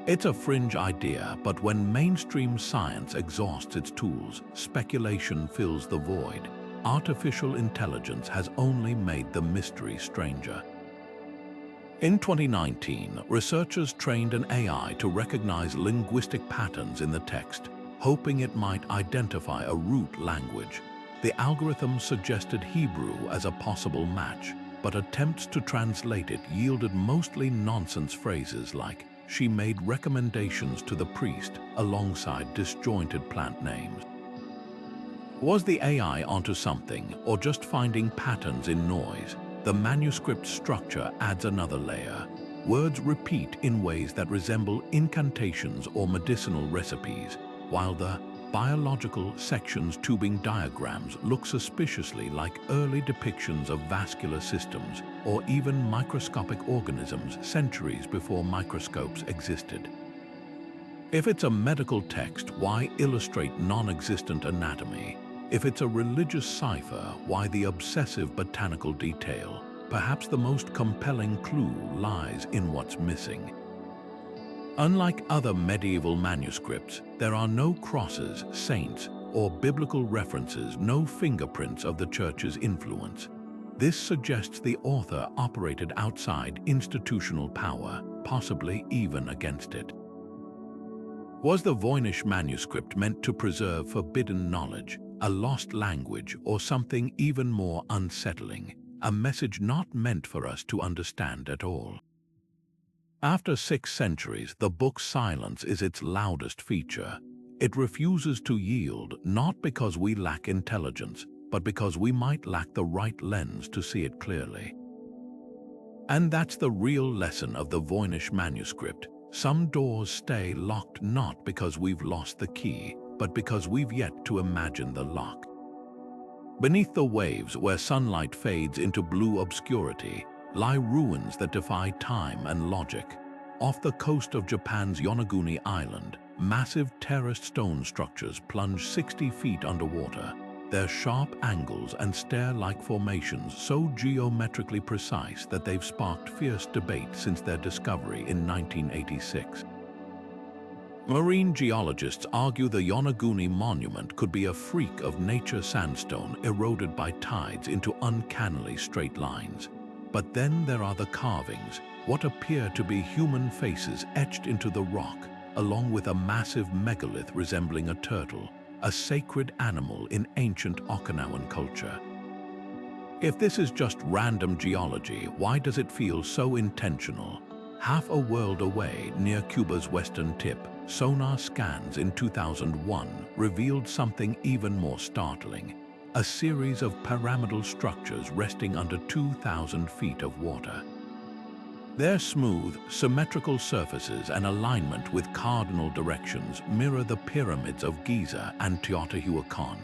It's a fringe idea, but when mainstream science exhausts its tools, speculation fills the void. Artificial intelligence has only made the mystery stranger. In 2019, researchers trained an AI to recognize linguistic patterns in the text, hoping it might identify a root language. The algorithm suggested Hebrew as a possible match, but attempts to translate it yielded mostly nonsense phrases like, "She made recommendations to the priest," alongside disjointed plant names. Was the AI onto something, or just finding patterns in noise? The manuscript structure adds another layer. Words repeat in ways that resemble incantations or medicinal recipes, while the biological sections tubing diagrams look suspiciously like early depictions of vascular systems or even microscopic organisms centuries before microscopes existed. If it's a medical text, why illustrate non-existent anatomy? If it's a religious cipher, why the obsessive botanical detail? Perhaps the most compelling clue lies in what's missing. Unlike other medieval manuscripts, there are no crosses, saints, or biblical references, no fingerprints of the Church's influence. This suggests the author operated outside institutional power, possibly even against it. Was the Voynich manuscript meant to preserve forbidden knowledge, a lost language, or something even more unsettling, a message not meant for us to understand at all? After 6 centuries, the book's silence is its loudest feature. It refuses to yield, not because we lack intelligence, but because we might lack the right lens to see it clearly. And that's the real lesson of the Voynich manuscript. Some doors stay locked not because we've lost the key, but because we've yet to imagine the lock. Beneath the waves, where sunlight fades into blue obscurity, lie ruins that defy time and logic. Off the coast of Japan's Yonaguni Island, massive terraced stone structures plunge 60 feet underwater, their sharp angles and stair-like formations so geometrically precise that they've sparked fierce debate since their discovery in 1986. Marine geologists argue the Yonaguni monument could be a freak of nature sandstone eroded by tides into uncannily straight lines. But then there are the carvings, what appear to be human faces etched into the rock, along with a massive megalith resembling a turtle, a sacred animal in ancient Okinawan culture. If this is just random geology, why does it feel so intentional? Half a world away, near Cuba's western tip, sonar scans in 2001 revealed something even more startling. a series of pyramidal structures resting under 2,000 feet of water. Their smooth, symmetrical surfaces and alignment with cardinal directions mirror the pyramids of Giza and Teotihuacan.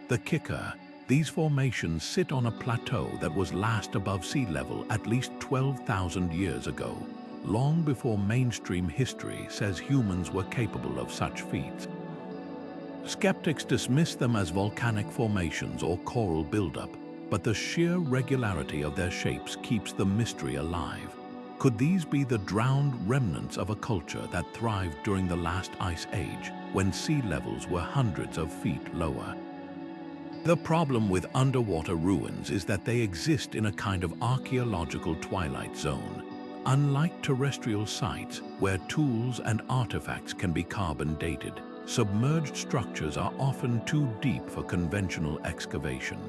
The kicker: these formations sit on a plateau that was last above sea level at least 12,000 years ago, long before mainstream history says humans were capable of such feats. Skeptics dismiss them as volcanic formations or coral buildup, but the sheer regularity of their shapes keeps the mystery alive. Could these be the drowned remnants of a culture that thrived during the last ice age, when sea levels were hundreds of feet lower? The problem with underwater ruins is that they exist in a kind of archaeological twilight zone. Unlike terrestrial sites, where tools and artifacts can be carbon dated, submerged structures are often too deep for conventional excavation.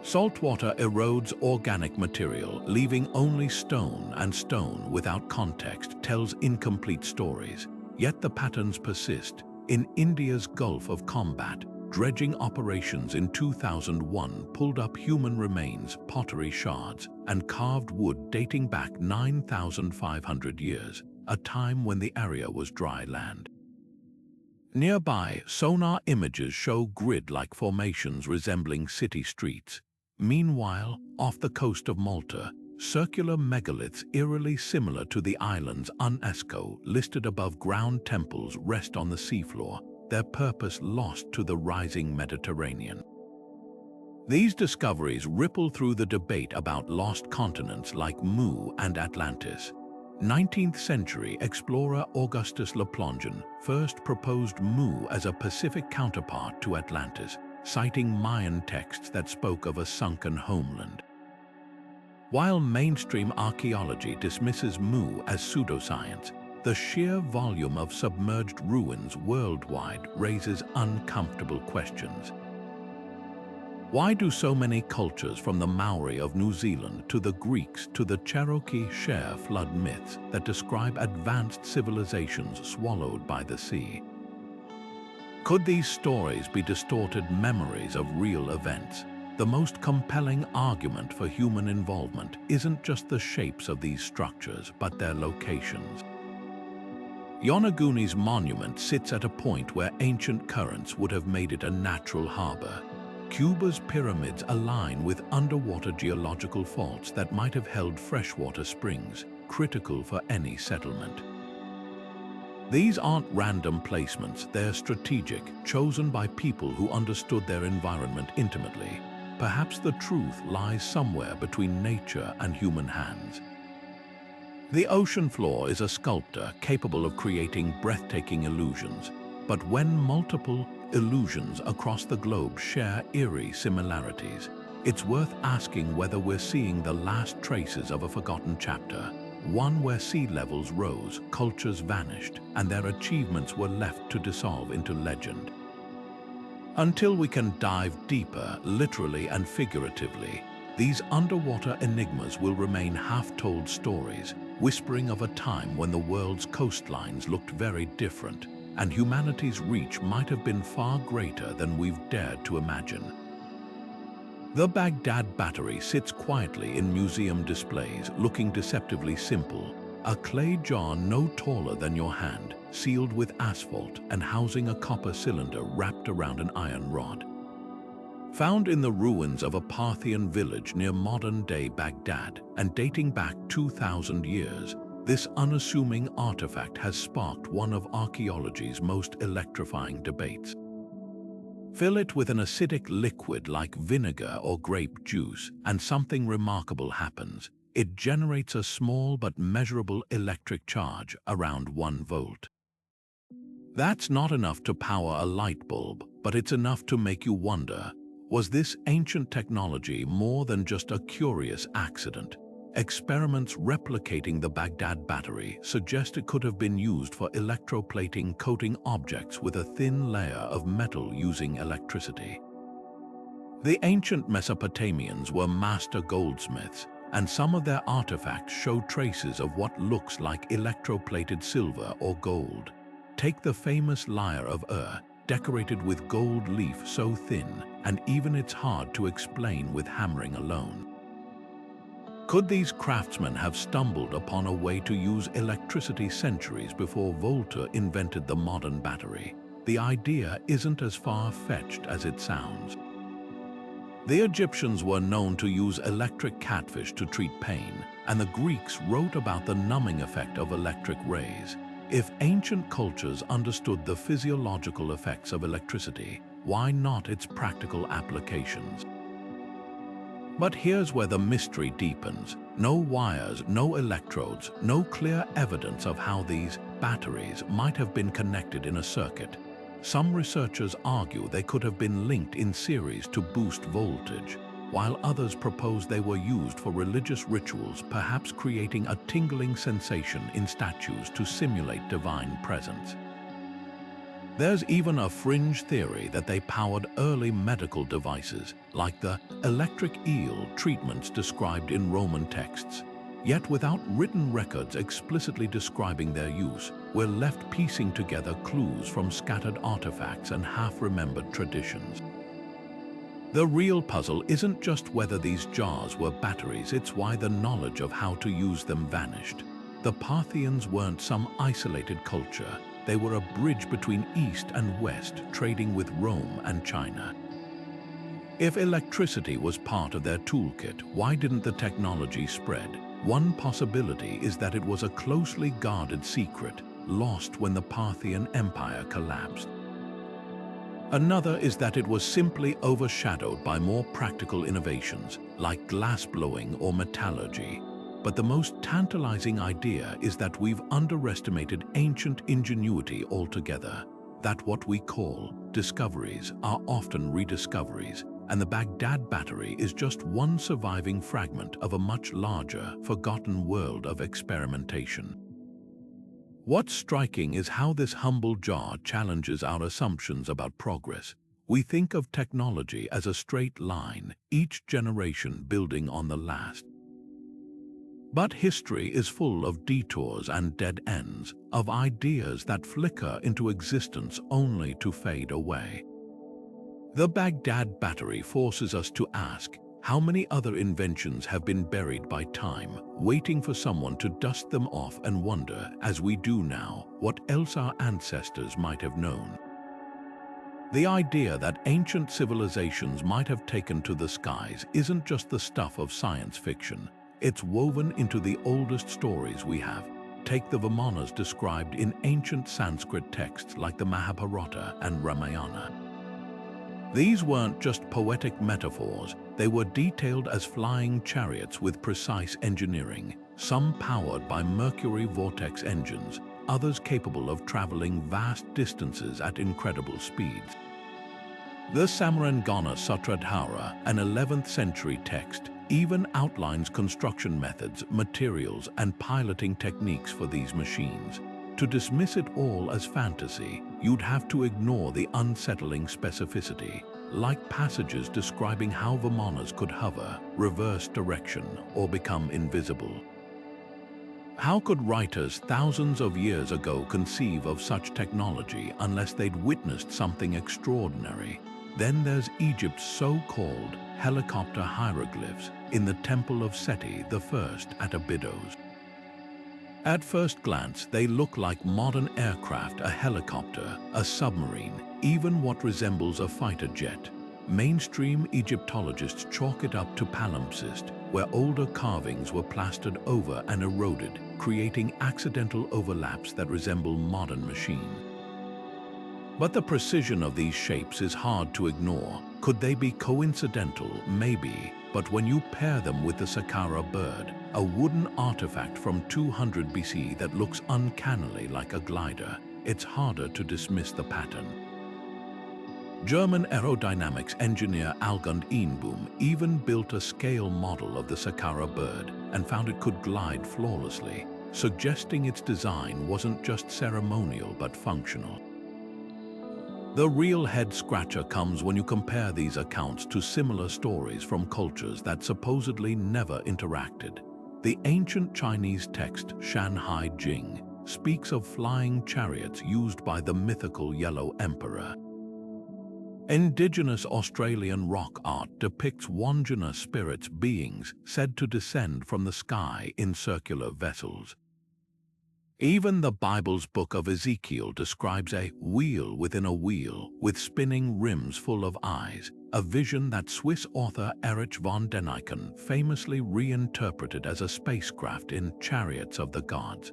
Saltwater erodes organic material, leaving only stone, and stone without context tells incomplete stories. Yet the patterns persist. In India's Gulf of Combat, dredging operations in 2001 pulled up human remains, pottery shards, and carved wood dating back 9,500 years, a time when the area was dry land. Nearby, sonar images show grid-like formations resembling city streets. Meanwhile, off the coast of Malta, circular megaliths eerily similar to the island's UNESCO listed above ground temples rest on the seafloor, their purpose lost to the rising Mediterranean. These discoveries ripple through the debate about lost continents like Mu and Atlantis. 19th century explorer Augustus Le Plongeon first proposed Mu as a Pacific counterpart to Atlantis, citing Mayan texts that spoke of a sunken homeland. While mainstream archaeology dismisses Mu as pseudoscience, the sheer volume of submerged ruins worldwide raises uncomfortable questions. Why do so many cultures, from the Maori of New Zealand to the Greeks to the Cherokee, share flood myths that describe advanced civilizations swallowed by the sea? Could these stories be distorted memories of real events? The most compelling argument for human involvement isn't just the shapes of these structures, but their locations. Yonaguni's monument sits at a point where ancient currents would have made it a natural harbor. Cuba's pyramids align with underwater geological faults that might have held freshwater springs, critical for any settlement. These aren't random placements, they're strategic, chosen by people who understood their environment intimately. Perhaps the truth lies somewhere between nature and human hands. The ocean floor is a sculptor capable of creating breathtaking illusions, but when multiple illusions across the globe share eerie similarities, it's worth asking whether we're seeing the last traces of a forgotten chapter. One where sea levels rose, cultures vanished, and their achievements were left to dissolve into legend. Until we can dive deeper, literally and figuratively, these underwater enigmas will remain half-told stories, whispering of a time when the world's coastlines looked very different, and humanity's reach might have been far greater than we've dared to imagine. The Baghdad Battery sits quietly in museum displays, looking deceptively simple. A clay jar no taller than your hand, sealed with asphalt and housing a copper cylinder wrapped around an iron rod. Found in the ruins of a Parthian village near modern-day Baghdad and dating back 2,000 years, this unassuming artifact has sparked one of archaeology's most electrifying debates. Fill it with an acidic liquid like vinegar or grape juice, and something remarkable happens. It generates a small but measurable electric charge, around 1 volt. That's not enough to power a light bulb, but it's enough to make you wonder, was this ancient technology more than just a curious accident? Experiments replicating the Baghdad Battery suggest it could have been used for electroplating, coating objects with a thin layer of metal using electricity. The ancient Mesopotamians were master goldsmiths, and some of their artifacts show traces of what looks like electroplated silver or gold. Take the famous lyre of Ur, decorated with gold leaf so thin, and even it's hard to explain with hammering alone. Could these craftsmen have stumbled upon a way to use electricity centuries before Volta invented the modern battery? The idea isn't as far-fetched as it sounds. The Egyptians were known to use electric catfish to treat pain, and the Greeks wrote about the numbing effect of electric rays. If ancient cultures understood the physiological effects of electricity, why not its practical applications? But here's where the mystery deepens. No wires, no electrodes, no clear evidence of how these batteries might have been connected in a circuit. Some researchers argue they could have been linked in series to boost voltage, while others propose they were used for religious rituals, perhaps creating a tingling sensation in statues to simulate divine presence. There's even a fringe theory that they powered early medical devices, like the electric eel treatments described in Roman texts. Yet without written records explicitly describing their use, we're left piecing together clues from scattered artifacts and half-remembered traditions. The real puzzle isn't just whether these jars were batteries, it's why the knowledge of how to use them vanished. The Parthians weren't some isolated culture. They were a bridge between East and West, trading with Rome and China. If electricity was part of their toolkit, why didn't the technology spread? One possibility is that it was a closely guarded secret, lost when the Parthian Empire collapsed. Another is that it was simply overshadowed by more practical innovations, like glassblowing or metallurgy. But the most tantalizing idea is that we've underestimated ancient ingenuity altogether, that what we call discoveries are often rediscoveries, and the Baghdad Battery is just one surviving fragment of a much larger, forgotten world of experimentation. What's striking is how this humble jar challenges our assumptions about progress. We think of technology as a straight line, each generation building on the last. But history is full of detours and dead ends, of ideas that flicker into existence only to fade away. The Baghdad Battery forces us to ask, how many other inventions have been buried by time, waiting for someone to dust them off, and wonder, as we do now, what else our ancestors might have known? The idea that ancient civilizations might have taken to the skies isn't just the stuff of science fiction. It's woven into the oldest stories we have. Take the Vimanas described in ancient Sanskrit texts like the Mahabharata and Ramayana. These weren't just poetic metaphors, they were detailed as flying chariots with precise engineering, some powered by mercury vortex engines, others capable of traveling vast distances at incredible speeds. The Samarangana Sutradhara, an 11th century text, even outlines construction methods, materials, and piloting techniques for these machines. To dismiss it all as fantasy, you'd have to ignore the unsettling specificity, like passages describing how Vimanas could hover, reverse direction, or become invisible. How could writers thousands of years ago conceive of such technology unless they'd witnessed something extraordinary? Then there's Egypt's so-called helicopter hieroglyphs in the Temple of Seti I at Abydos. At first glance, they look like modern aircraft, a helicopter, a submarine, even what resembles a fighter jet. Mainstream Egyptologists chalk it up to palimpsest, where older carvings were plastered over and eroded, creating accidental overlaps that resemble modern machines. But the precision of these shapes is hard to ignore. Could they be coincidental? Maybe. But when you pair them with the Saqqara bird, a wooden artifact from 200 BC that looks uncannily like a glider, it's harder to dismiss the pattern. German aerodynamics engineer Algund Einboom even built a scale model of the Saqqara bird and found it could glide flawlessly, suggesting its design wasn't just ceremonial but functional. The real head-scratcher comes when you compare these accounts to similar stories from cultures that supposedly never interacted. The ancient Chinese text Shanhai Jing speaks of flying chariots used by the mythical Yellow Emperor. Indigenous Australian rock art depicts Wandjina spirits beings said to descend from the sky in circular vessels. Even the Bible's book of Ezekiel describes a wheel within a wheel with spinning rims full of eyes, a vision that Swiss author Erich von Däniken famously reinterpreted as a spacecraft in Chariots of the Gods.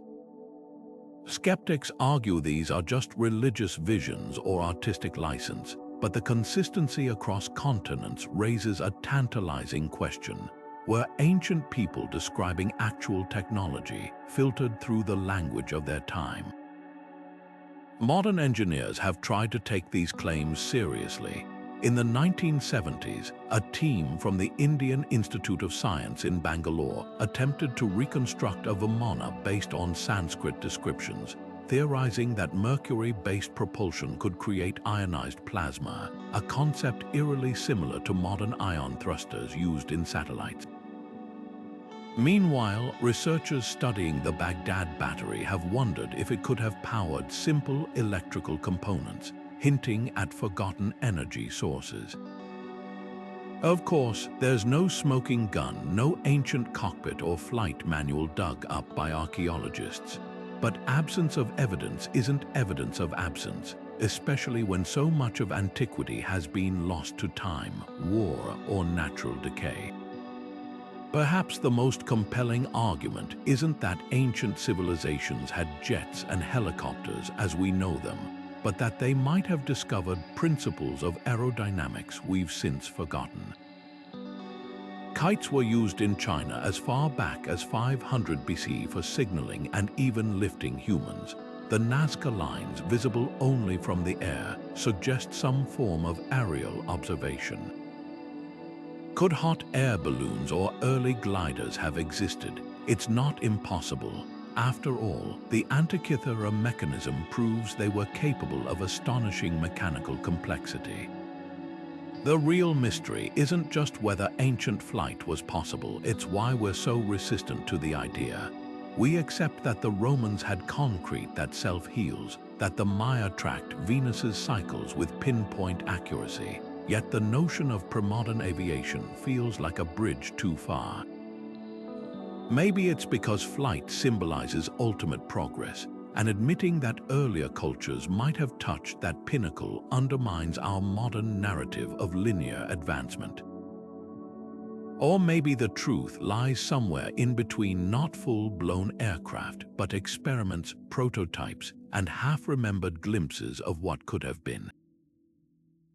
Skeptics argue these are just religious visions or artistic license, but the consistency across continents raises a tantalizing question. Were ancient people describing actual technology filtered through the language of their time? Modern engineers have tried to take these claims seriously. In the 1970s, a team from the Indian Institute of Science in Bangalore attempted to reconstruct a Vimana based on Sanskrit descriptions, theorizing that mercury-based propulsion could create ionized plasma, a concept eerily similar to modern ion thrusters used in satellites. Meanwhile, researchers studying the Baghdad Battery have wondered if it could have powered simple electrical components, hinting at forgotten energy sources. Of course, there's no smoking gun, no ancient cockpit or flight manual dug up by archaeologists. But absence of evidence isn't evidence of absence, especially when so much of antiquity has been lost to time, war, or natural decay. Perhaps the most compelling argument isn't that ancient civilizations had jets and helicopters as we know them, but that they might have discovered principles of aerodynamics we've since forgotten. Kites were used in China as far back as 500 BC for signaling and even lifting humans. The Nazca Lines, visible only from the air, suggest some form of aerial observation. Could hot air balloons or early gliders have existed? It's not impossible. After all, the Antikythera mechanism proves they were capable of astonishing mechanical complexity. The real mystery isn't just whether ancient flight was possible, it's why we're so resistant to the idea. We accept that the Romans had concrete that self-heals, that the Maya tracked Venus's cycles with pinpoint accuracy. Yet the notion of premodern aviation feels like a bridge too far. Maybe it's because flight symbolizes ultimate progress, and admitting that earlier cultures might have touched that pinnacle undermines our modern narrative of linear advancement. Or maybe the truth lies somewhere in between, not full-blown aircraft, but experiments, prototypes, and half-remembered glimpses of what could have been.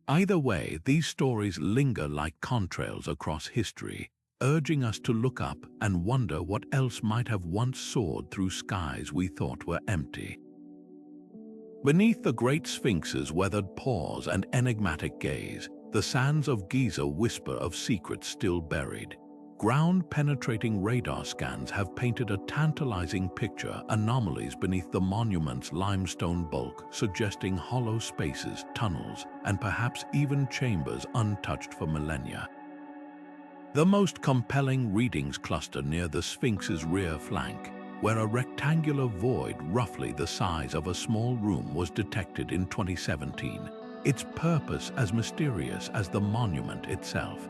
Either way, these stories linger like contrails across history, urging us to look up and wonder what else might have once soared through skies we thought were empty. Beneath the great Sphinx's weathered paws and enigmatic gaze, the sands of Giza whisper of secrets still buried. Ground-penetrating radar scans have painted a tantalizing picture, anomalies beneath the monument's limestone bulk suggesting hollow spaces, tunnels, and perhaps even chambers untouched for millennia. The most compelling readings cluster near the Sphinx's rear flank, where a rectangular void roughly the size of a small room was detected in 2017, its purpose as mysterious as the monument itself.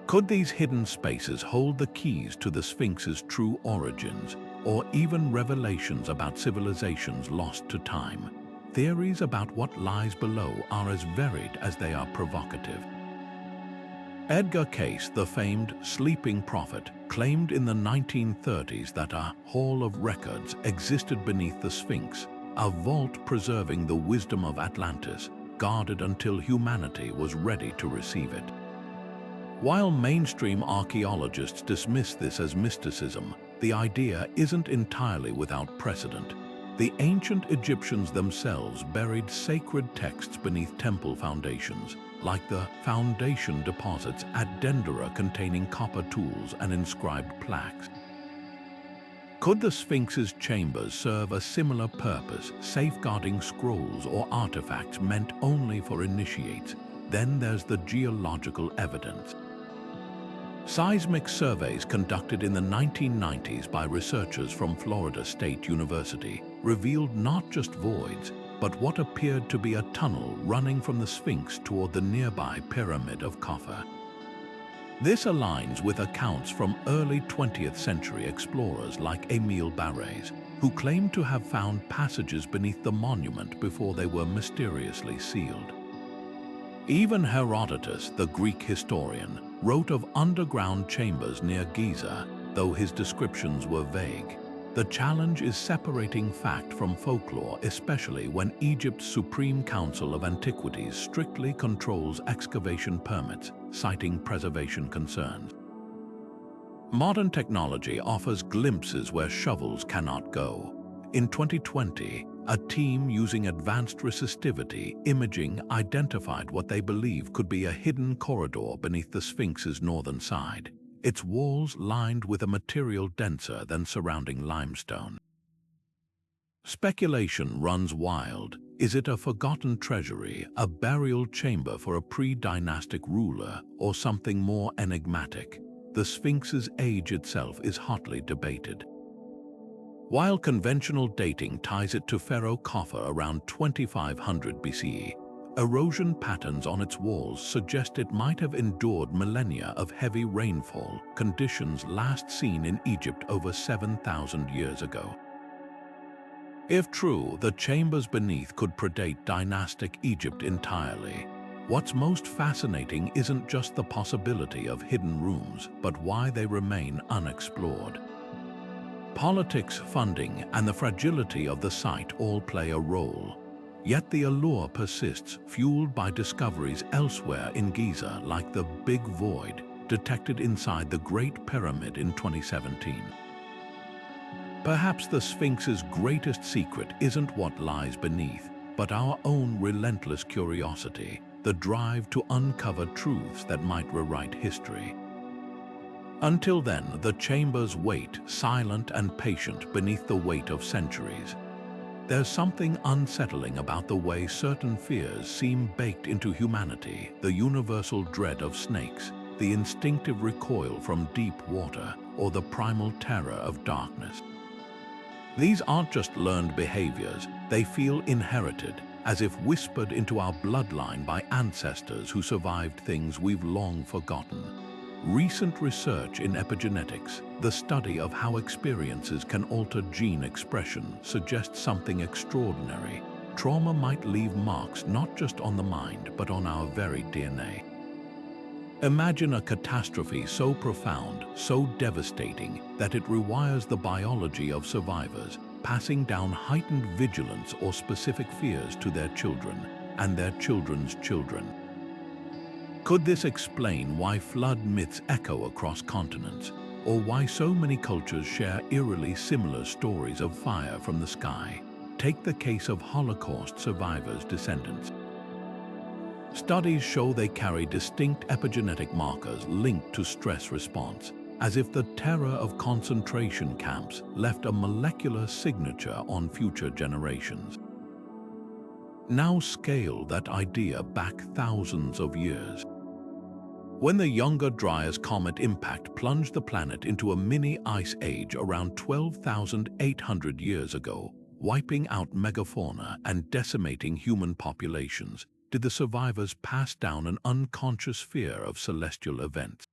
Could these hidden spaces hold the keys to the Sphinx's true origins, or even revelations about civilizations lost to time? Theories about what lies below are as varied as they are provocative. Edgar Cayce, the famed sleeping prophet, claimed in the 1930s that a hall of records existed beneath the Sphinx, a vault preserving the wisdom of Atlantis, guarded until humanity was ready to receive it. While mainstream archaeologists dismiss this as mysticism, the idea isn't entirely without precedent. The ancient Egyptians themselves buried sacred texts beneath temple foundations, like the foundation deposits at Denderah containing copper tools and inscribed plaques. Could the Sphinx's chambers serve a similar purpose, safeguarding scrolls or artifacts meant only for initiates? Then there's the geological evidence. Seismic surveys conducted in the 1990s by researchers from Florida State University revealed not just voids, but what appeared to be a tunnel running from the Sphinx toward the nearby Pyramid of Khafre. This aligns with accounts from early 20th century explorers like Émile Barrès, who claimed to have found passages beneath the monument before they were mysteriously sealed. Even Herodotus, the Greek historian, wrote of underground chambers near Giza, though his descriptions were vague. The challenge is separating fact from folklore, especially when Egypt's Supreme Council of Antiquities strictly controls excavation permits, citing preservation concerns. Modern technology offers glimpses where shovels cannot go. In 2020, a team using advanced resistivity imaging identified what they believe could be a hidden corridor beneath the Sphinx's northern side, its walls lined with a material denser than surrounding limestone. Speculation runs wild. Is it a forgotten treasury, a burial chamber for a pre-dynastic ruler, or something more enigmatic? The Sphinx's age itself is hotly debated. While conventional dating ties it to Pharaoh Khafre around 2500 BCE, erosion patterns on its walls suggest it might have endured millennia of heavy rainfall, conditions last seen in Egypt over 7,000 years ago. If true, the chambers beneath could predate dynastic Egypt entirely. What's most fascinating isn't just the possibility of hidden rooms, but why they remain unexplored. Politics, funding, and the fragility of the site all play a role. Yet the allure persists, fueled by discoveries elsewhere in Giza, like the Big Void, detected inside the Great Pyramid in 2017. Perhaps the Sphinx's greatest secret isn't what lies beneath, but our own relentless curiosity, the drive to uncover truths that might rewrite history. Until then, the chambers wait, silent and patient beneath the weight of centuries. There's something unsettling about the way certain fears seem baked into humanity, the universal dread of snakes, the instinctive recoil from deep water, or the primal terror of darkness. These aren't just learned behaviors, they feel inherited, as if whispered into our bloodline by ancestors who survived things we've long forgotten. Recent research in epigenetics, the study of how experiences can alter gene expression, suggests something extraordinary. Trauma might leave marks not just on the mind, but on our very DNA. Imagine a catastrophe so profound, so devastating, that it rewires the biology of survivors, passing down heightened vigilance or specific fears to their children and their children's children. Could this explain why flood myths echo across continents, or why so many cultures share eerily similar stories of fire from the sky? Take the case of Holocaust survivors' descendants. Studies show they carry distinct epigenetic markers linked to stress response, as if the terror of concentration camps left a molecular signature on future generations. Now scale that idea back thousands of years. When the Younger Dryas comet impact plunged the planet into a mini ice age around 12,800 years ago, wiping out megafauna and decimating human populations, did the survivors pass down an unconscious fear of celestial events?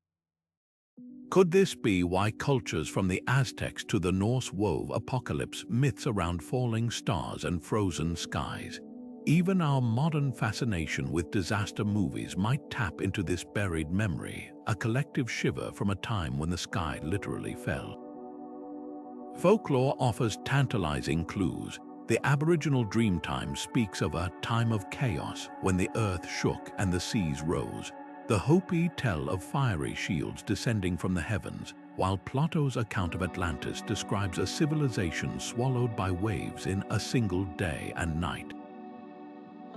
Could this be why cultures from the Aztecs to the Norse wove apocalypse myths around falling stars and frozen skies? Even our modern fascination with disaster movies might tap into this buried memory, a collective shiver from a time when the sky literally fell. Folklore offers tantalizing clues. The Aboriginal Dreamtime speaks of a time of chaos when the earth shook and the seas rose. The Hopi tell of fiery shields descending from the heavens, while Plato's account of Atlantis describes a civilization swallowed by waves in a single day and night.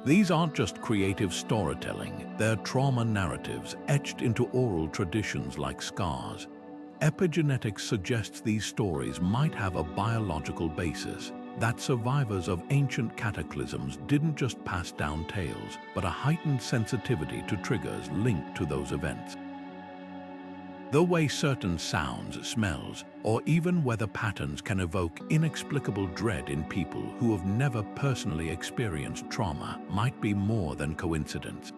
These aren't just creative storytelling, they're trauma narratives etched into oral traditions like scars. Epigenetics suggests these stories might have a biological basis, that survivors of ancient cataclysms didn't just pass down tales, but a heightened sensitivity to triggers linked to those events. The way certain sounds, smells, or even weather patterns can evoke inexplicable dread in people who have never personally experienced trauma might be more than coincidence.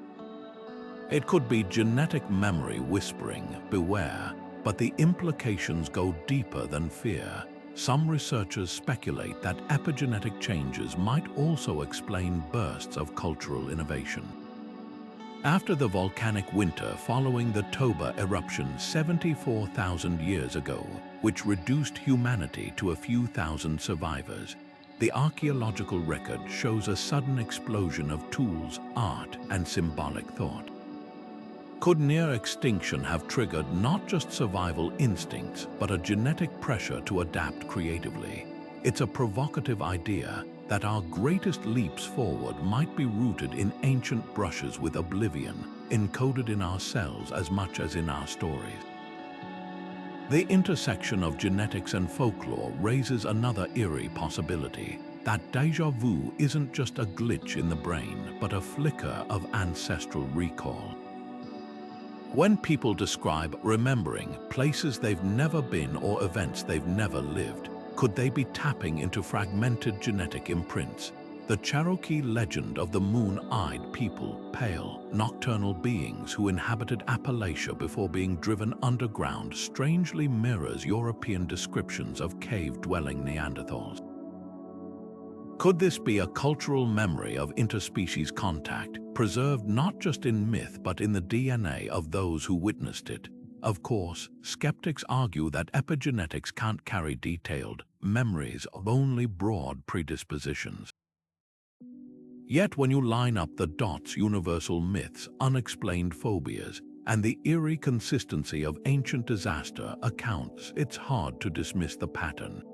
It could be genetic memory whispering, beware, but the implications go deeper than fear. Some researchers speculate that epigenetic changes might also explain bursts of cultural innovation. After the volcanic winter following the Toba eruption 74,000 years ago, which reduced humanity to a few thousand survivors, the archaeological record shows a sudden explosion of tools, art, and symbolic thought. Could near extinction have triggered not just survival instincts, but a genetic pressure to adapt creatively? It's a provocative idea that our greatest leaps forward might be rooted in ancient brushes with oblivion, encoded in our cells as much as in our stories. The intersection of genetics and folklore raises another eerie possibility, that déjà vu isn't just a glitch in the brain, but a flicker of ancestral recall. When people describe remembering places they've never been or events they've never lived, could they be tapping into fragmented genetic imprints? The Cherokee legend of the moon-eyed people, pale, nocturnal beings who inhabited Appalachia before being driven underground, strangely mirrors European descriptions of cave-dwelling Neanderthals. Could this be a cultural memory of interspecies contact, preserved not just in myth but in the DNA of those who witnessed it? Of course, skeptics argue that epigenetics can't carry detailed memories of only broad predispositions. Yet when you line up the dots, universal myths, unexplained phobias, and the eerie consistency of ancient disaster accounts, it's hard to dismiss the pattern.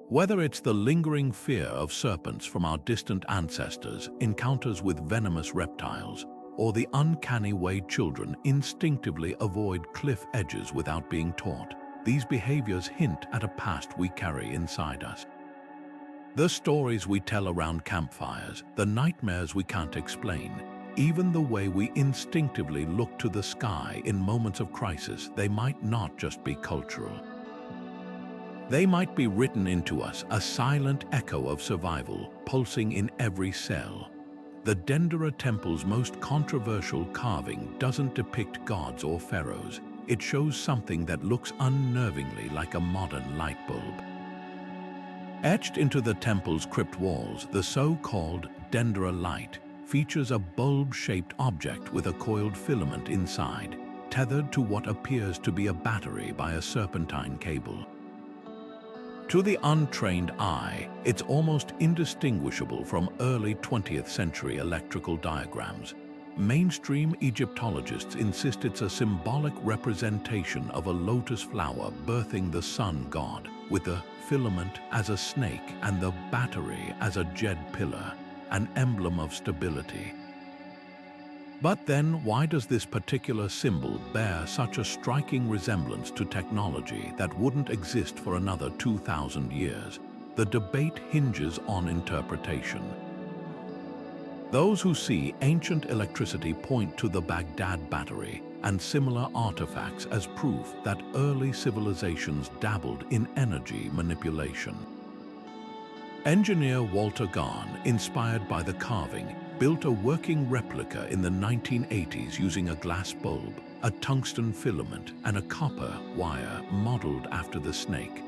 Whether it's the lingering fear of serpents from our distant ancestors, encounters with venomous reptiles, or the uncanny way children instinctively avoid cliff edges without being taught, these behaviors hint at a past we carry inside us. The stories we tell around campfires, the nightmares we can't explain, even the way we instinctively look to the sky in moments of crisis, they might not just be cultural. They might be written into us, a silent echo of survival, pulsing in every cell. The Denderah temple's most controversial carving doesn't depict gods or pharaohs. It shows something that looks unnervingly like a modern light bulb. Etched into the temple's crypt walls, the so-called Dendera Light features a bulb-shaped object with a coiled filament inside, tethered to what appears to be a battery by a serpentine cable. To the untrained eye, it's almost indistinguishable from early 20th century electrical diagrams. Mainstream Egyptologists insist it's a symbolic representation of a lotus flower birthing the sun god, with the filament as a snake and the battery as a jed pillar, an emblem of stability. But then, why does this particular symbol bear such a striking resemblance to technology that wouldn't exist for another 2,000 years? The debate hinges on interpretation. Those who see ancient electricity point to the Baghdad Battery and similar artifacts as proof that early civilizations dabbled in energy manipulation. Engineer Walter Gahn, inspired by the carving, built a working replica in the 1980s using a glass bulb, a tungsten filament, and a copper wire modeled after the snake.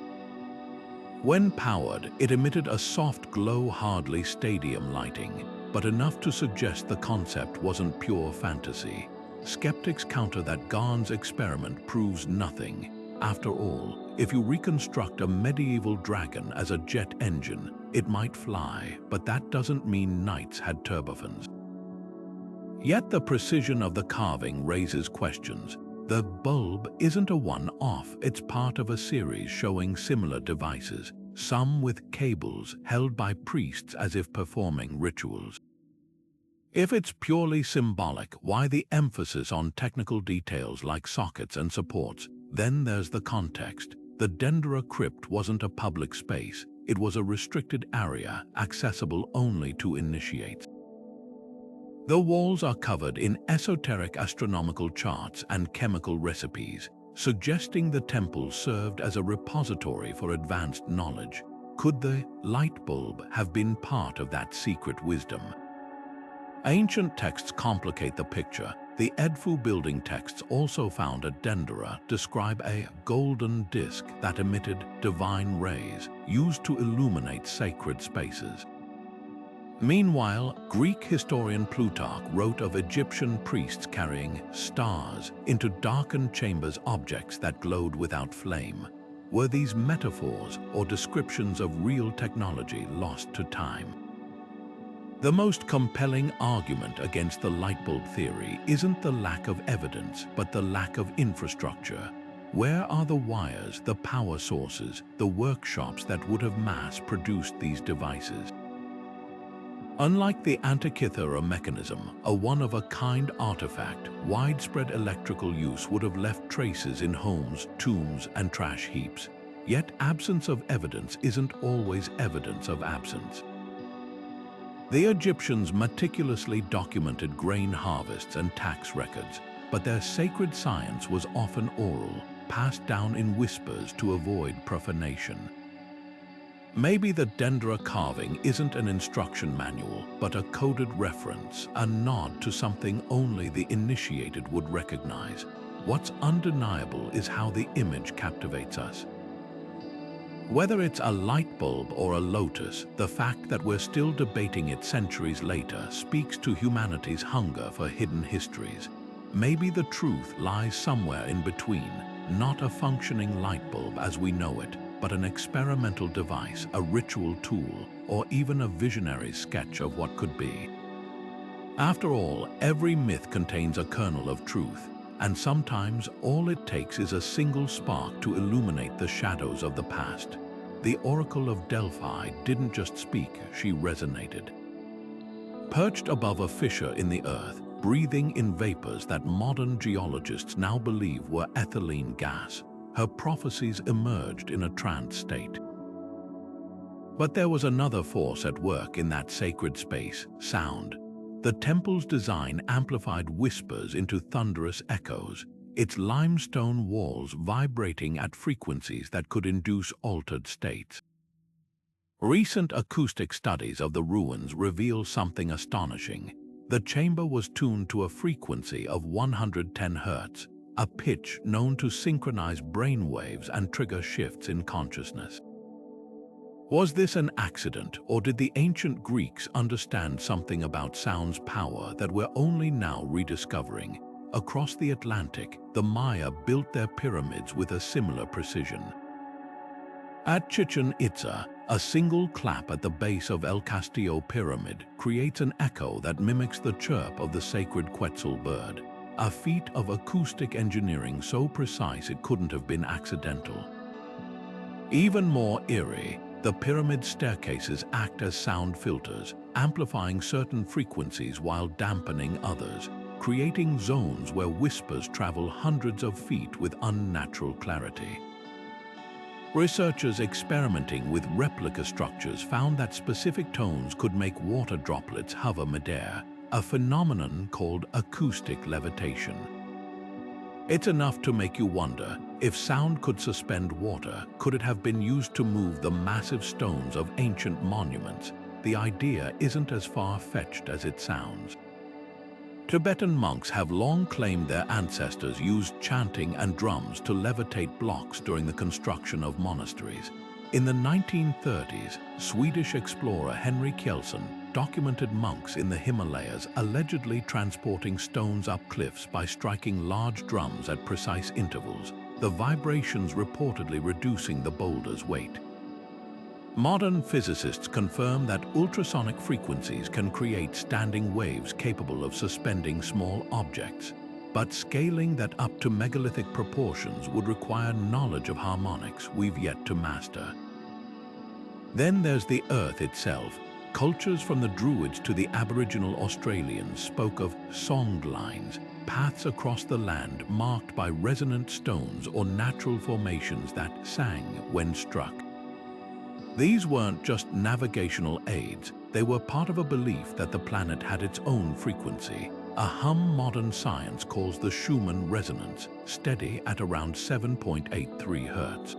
When powered, it emitted a soft glow, hardly stadium lighting, but enough to suggest the concept wasn't pure fantasy. Skeptics counter that Gahn's experiment proves nothing. After all, if you reconstruct a medieval dragon as a jet engine, it might fly, but that doesn't mean knights had turbofans. Yet the precision of the carving raises questions. The bulb isn't a one-off, it's part of a series showing similar devices, some with cables held by priests as if performing rituals. If it's purely symbolic, why the emphasis on technical details like sockets and supports? Then there's the context. The Denderah crypt wasn't a public space. It was a restricted area, accessible only to initiates. The walls are covered in esoteric astronomical charts and chemical recipes, suggesting the temple served as a repository for advanced knowledge. Could the light bulb have been part of that secret wisdom? Ancient texts complicate the picture. The Edfu building texts also found at Denderah describe a golden disk that emitted divine rays, used to illuminate sacred spaces. Meanwhile, Greek historian Plutarch wrote of Egyptian priests carrying stars into darkened chambers, objects that glowed without flame. Were these metaphors or descriptions of real technology lost to time? The most compelling argument against the light bulb theory isn't the lack of evidence, but the lack of infrastructure. Where are the wires, the power sources, the workshops that would have mass-produced these devices? Unlike the Antikythera mechanism, a one-of-a-kind artifact, widespread electrical use would have left traces in homes, tombs, and trash heaps. Yet absence of evidence isn't always evidence of absence. The Egyptians meticulously documented grain harvests and tax records, but their sacred science was often oral, passed down in whispers to avoid profanation. Maybe the Denderah carving isn't an instruction manual, but a coded reference, a nod to something only the initiated would recognize. What's undeniable is how the image captivates us. Whether it's a light bulb or a lotus, the fact that we're still debating it centuries later speaks to humanity's hunger for hidden histories. Maybe the truth lies somewhere in between, not a functioning light bulb as we know it, but an experimental device, a ritual tool, or even a visionary sketch of what could be. After all, every myth contains a kernel of truth, and sometimes all it takes is a single spark to illuminate the shadows of the past. The Oracle of Delphi didn't just speak, she resonated. Perched above a fissure in the earth, breathing in vapors that modern geologists now believe were ethylene gas, her prophecies emerged in a trance state. But there was another force at work in that sacred space: sound. The temple's design amplified whispers into thunderous echoes, its limestone walls vibrating at frequencies that could induce altered states. Recent acoustic studies of the ruins reveal something astonishing. The chamber was tuned to a frequency of 110 Hz, a pitch known to synchronize brain waves and trigger shifts in consciousness. Was this an accident, or did the ancient Greeks understand something about sound's power that we're only now rediscovering? Across the Atlantic, the Maya built their pyramids with a similar precision. At Chichen Itza, a single clap at the base of El Castillo Pyramid creates an echo that mimics the chirp of the sacred Quetzal bird, a feat of acoustic engineering so precise it couldn't have been accidental. Even more eerie, the pyramid staircases act as sound filters, amplifying certain frequencies while dampening others, creating zones where whispers travel hundreds of feet with unnatural clarity. Researchers experimenting with replica structures found that specific tones could make water droplets hover midair, a phenomenon called acoustic levitation. It's enough to make you wonder, if sound could suspend water, could it have been used to move the massive stones of ancient monuments? The idea isn't as far-fetched as it sounds. Tibetan monks have long claimed their ancestors used chanting and drums to levitate blocks during the construction of monasteries. In the 1930s, Swedish explorer Henry Kjellson documented monks in the Himalayas allegedly transporting stones up cliffs by striking large drums at precise intervals, the vibrations reportedly reducing the boulder's weight. Modern physicists confirm that ultrasonic frequencies can create standing waves capable of suspending small objects, but scaling that up to megalithic proportions would require knowledge of harmonics we've yet to master. Then there's the Earth itself. Cultures from the Druids to the Aboriginal Australians spoke of song lines, paths across the land marked by resonant stones or natural formations that sang when struck. These weren't just navigational aids, They were part of a belief that the planet had its own frequency, a hum modern science calls the Schumann resonance, steady at around 7.83 Hz.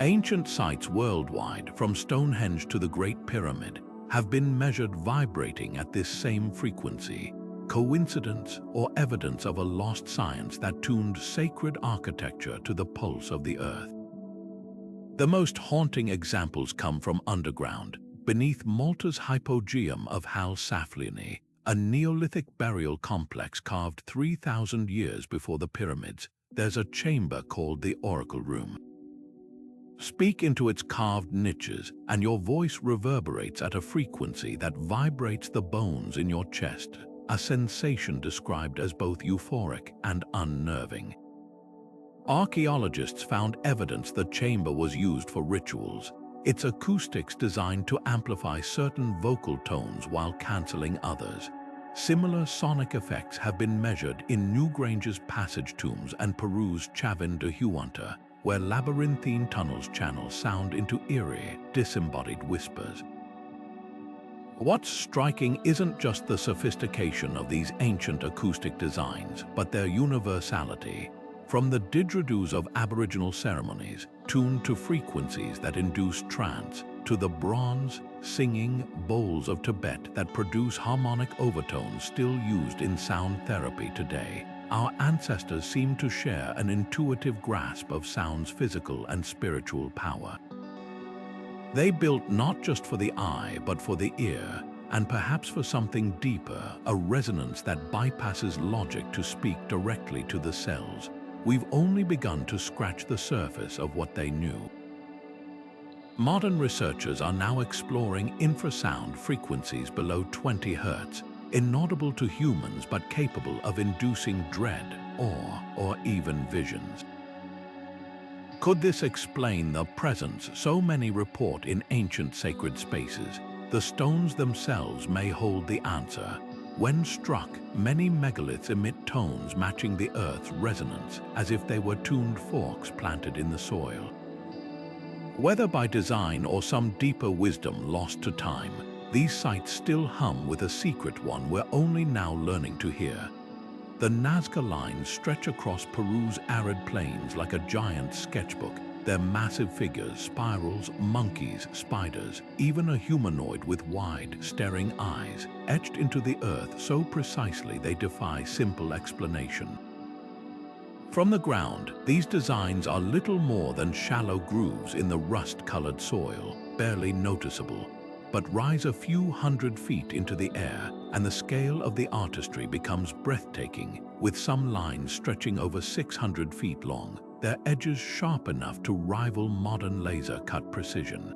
Ancient sites worldwide, from Stonehenge to the Great Pyramid, have been measured vibrating at this same frequency. Coincidence or evidence of a lost science that tuned sacred architecture to the pulse of the earth? The most haunting examples come from underground, beneath Malta's hypogeum of Hal Saflieni, a Neolithic burial complex carved 3,000 years before the pyramids. There's a chamber called the Oracle Room. Speak into its carved niches, and your voice reverberates at a frequency that vibrates the bones in your chest, a sensation described as both euphoric and unnerving. Archaeologists found evidence the chamber was used for rituals, its acoustics designed to amplify certain vocal tones while cancelling others. Similar sonic effects have been measured in Newgrange's passage tombs and Peru's Chavin de Huanta, where labyrinthine tunnels channel sound into eerie, disembodied whispers. What's striking isn't just the sophistication of these ancient acoustic designs, but their universality. From the didgeridoos of Aboriginal ceremonies, tuned to frequencies that induce trance, to the bronze, singing bowls of Tibet that produce harmonic overtones still used in sound therapy today, our ancestors seem to share an intuitive grasp of sound's physical and spiritual power. They built not just for the eye, but for the ear, and perhaps for something deeper, a resonance that bypasses logic to speak directly to the cells. We've only begun to scratch the surface of what they knew. Modern researchers are now exploring infrasound frequencies below 20 Hz, inaudible to humans but capable of inducing dread, awe, or even visions. Could this explain the presence so many report in ancient sacred spaces? The stones themselves may hold the answer. When struck, many megaliths emit tones matching the Earth's resonance, as if they were tuned forks planted in the soil. Whether by design or some deeper wisdom lost to time, these sites still hum with a secret one we're only now learning to hear. The Nazca Lines stretch across Peru's arid plains like a giant sketchbook, their massive figures, spirals, monkeys, spiders, even a humanoid with wide, staring eyes, etched into the earth so precisely they defy simple explanation. From the ground, these designs are little more than shallow grooves in the rust-colored soil, barely noticeable, but rise a few hundred feet into the air, and the scale of the artistry becomes breathtaking, with some lines stretching over 600 feet long, their edges sharp enough to rival modern laser-cut precision.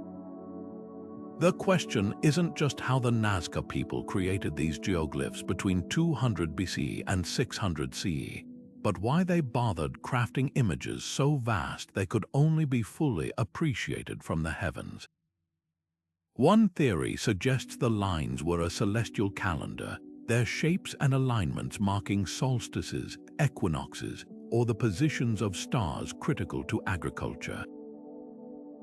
The question isn't just how the Nazca people created these geoglyphs between 200 BC and 600 CE, but why they bothered crafting images so vast they could only be fully appreciated from the heavens. One theory suggests the lines were a celestial calendar, their shapes and alignments marking solstices, equinoxes, or the positions of stars critical to agriculture.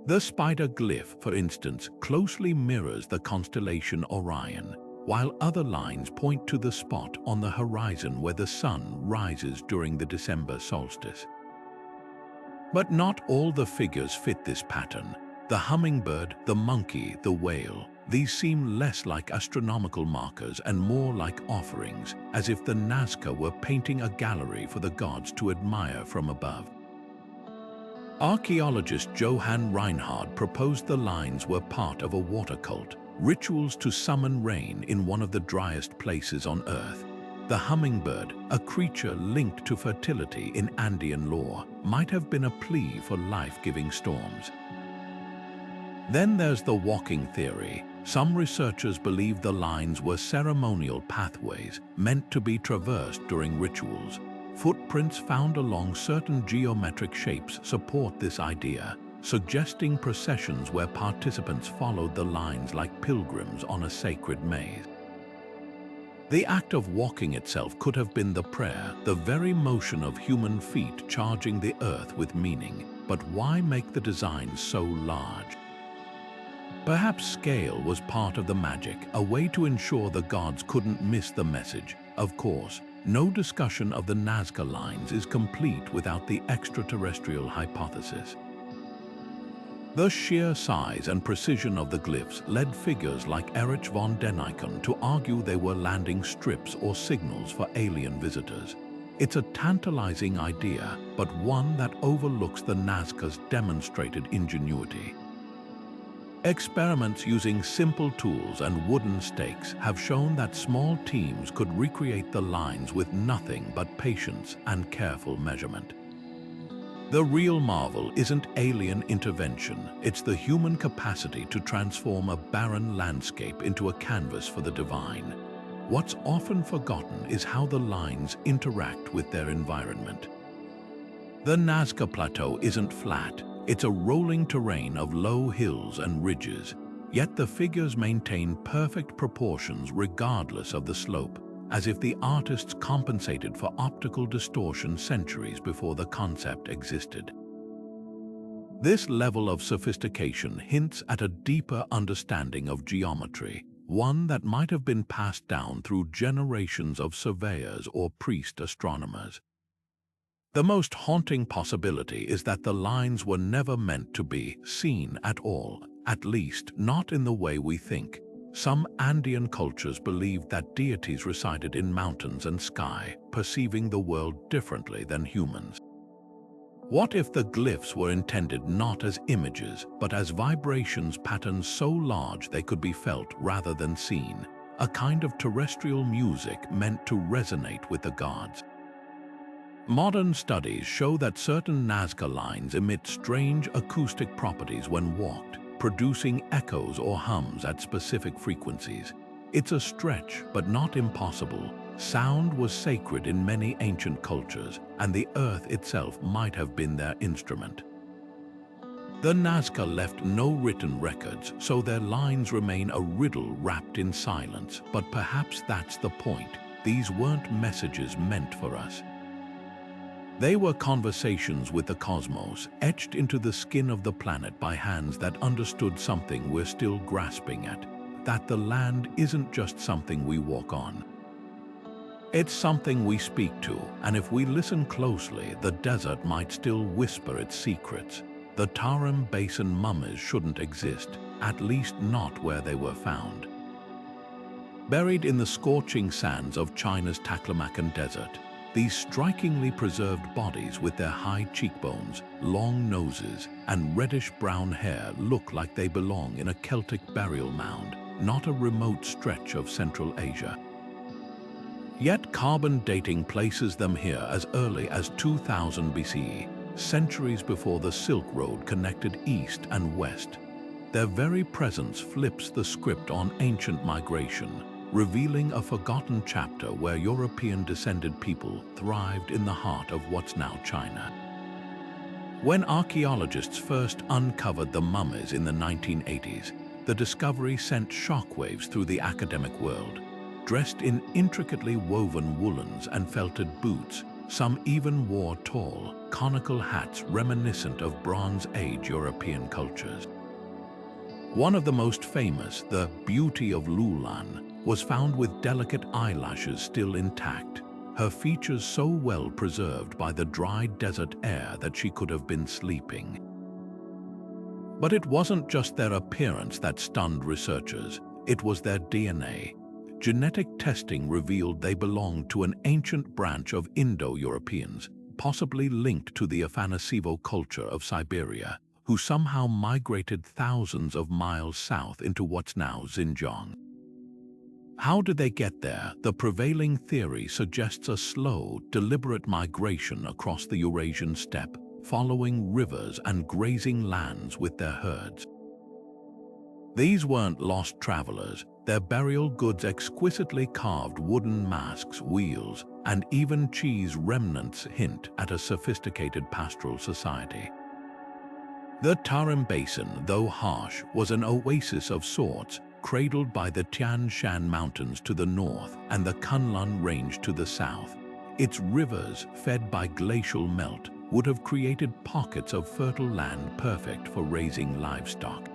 The spider glyph, for instance, closely mirrors the constellation Orion, while other lines point to the spot on the horizon where the sun rises during the December solstice. But not all the figures fit this pattern. The hummingbird, the monkey, the whale, these seem less like astronomical markers and more like offerings, as if the Nazca were painting a gallery for the gods to admire from above. Archaeologist Johann Reinhard proposed the lines were part of a water cult, rituals to summon rain in one of the driest places on Earth. The hummingbird, a creature linked to fertility in Andean lore, might have been a plea for life-giving storms. Then there's the walking theory. Some researchers believe the lines were ceremonial pathways meant to be traversed during rituals. Footprints found along certain geometric shapes support this idea, suggesting processions where participants followed the lines like pilgrims on a sacred maze. The act of walking itself could have been the prayer, the very motion of human feet charging the earth with meaning. But why make the designs so large? Perhaps scale was part of the magic, a way to ensure the gods couldn't miss the message. Of course, no discussion of the Nazca Lines is complete without the extraterrestrial hypothesis. The sheer size and precision of the glyphs led figures like Erich von Däniken to argue they were landing strips or signals for alien visitors. It's a tantalizing idea, but one that overlooks the Nazca's demonstrated ingenuity. Experiments using simple tools and wooden stakes have shown that small teams could recreate the lines with nothing but patience and careful measurement. The real marvel isn't alien intervention, it's the human capacity to transform a barren landscape into a canvas for the divine. What's often forgotten is how the lines interact with their environment. The Nazca Plateau isn't flat, it's a rolling terrain of low hills and ridges, yet the figures maintain perfect proportions regardless of the slope, as if the artists compensated for optical distortion centuries before the concept existed. This level of sophistication hints at a deeper understanding of geometry, one that might have been passed down through generations of surveyors or priest astronomers. The most haunting possibility is that the lines were never meant to be seen at all, at least not in the way we think. Some Andean cultures believed that deities resided in mountains and sky, perceiving the world differently than humans. What if the glyphs were intended not as images, but as vibrations patterns so large they could be felt rather than seen, a kind of terrestrial music meant to resonate with the gods? Modern studies show that certain Nazca lines emit strange acoustic properties when walked, producing echoes or hums at specific frequencies. It's a stretch, but not impossible. Sound was sacred in many ancient cultures, and the earth itself might have been their instrument. The Nazca left no written records, so their lines remain a riddle wrapped in silence. But perhaps that's the point. These weren't messages meant for us. They were conversations with the cosmos, etched into the skin of the planet by hands that understood something we're still grasping at, that the land isn't just something we walk on. It's something we speak to, and if we listen closely, the desert might still whisper its secrets. The Tarim Basin Mummies shouldn't exist, at least not where they were found. Buried in the scorching sands of China's Taklamakan Desert, these strikingly preserved bodies with their high cheekbones, long noses, and reddish-brown hair look like they belong in a Celtic burial mound, not a remote stretch of Central Asia. Yet carbon dating places them here as early as 2000 BCE, centuries before the Silk Road connected east and west. Their very presence flips the script on ancient migration, revealing a forgotten chapter where European-descended people thrived in the heart of what's now China. When archaeologists first uncovered the mummies in the 1980s, the discovery sent shockwaves through the academic world. Dressed in intricately woven woolens and felted boots, some even wore tall, conical hats reminiscent of Bronze Age European cultures. One of the most famous, the Beauty of Lulan, was found with delicate eyelashes still intact, her features so well preserved by the dry desert air that she could have been sleeping. But it wasn't just their appearance that stunned researchers, it was their DNA. Genetic testing revealed they belonged to an ancient branch of Indo-Europeans, possibly linked to the Afanasevo culture of Siberia, who somehow migrated thousands of miles south into what's now Xinjiang. How did they get there? The prevailing theory suggests a slow, deliberate migration across the Eurasian steppe, following rivers and grazing lands with their herds. These weren't lost travelers. Their burial goods exquisitely carved wooden masks, wheels, and even cheese remnants hint at a sophisticated pastoral society. The Tarim Basin, though harsh, was an oasis of sorts, cradled by the Tian Shan Mountains to the north and the Kunlun Range to the south. Its rivers, fed by glacial melt, would have created pockets of fertile land perfect for raising livestock.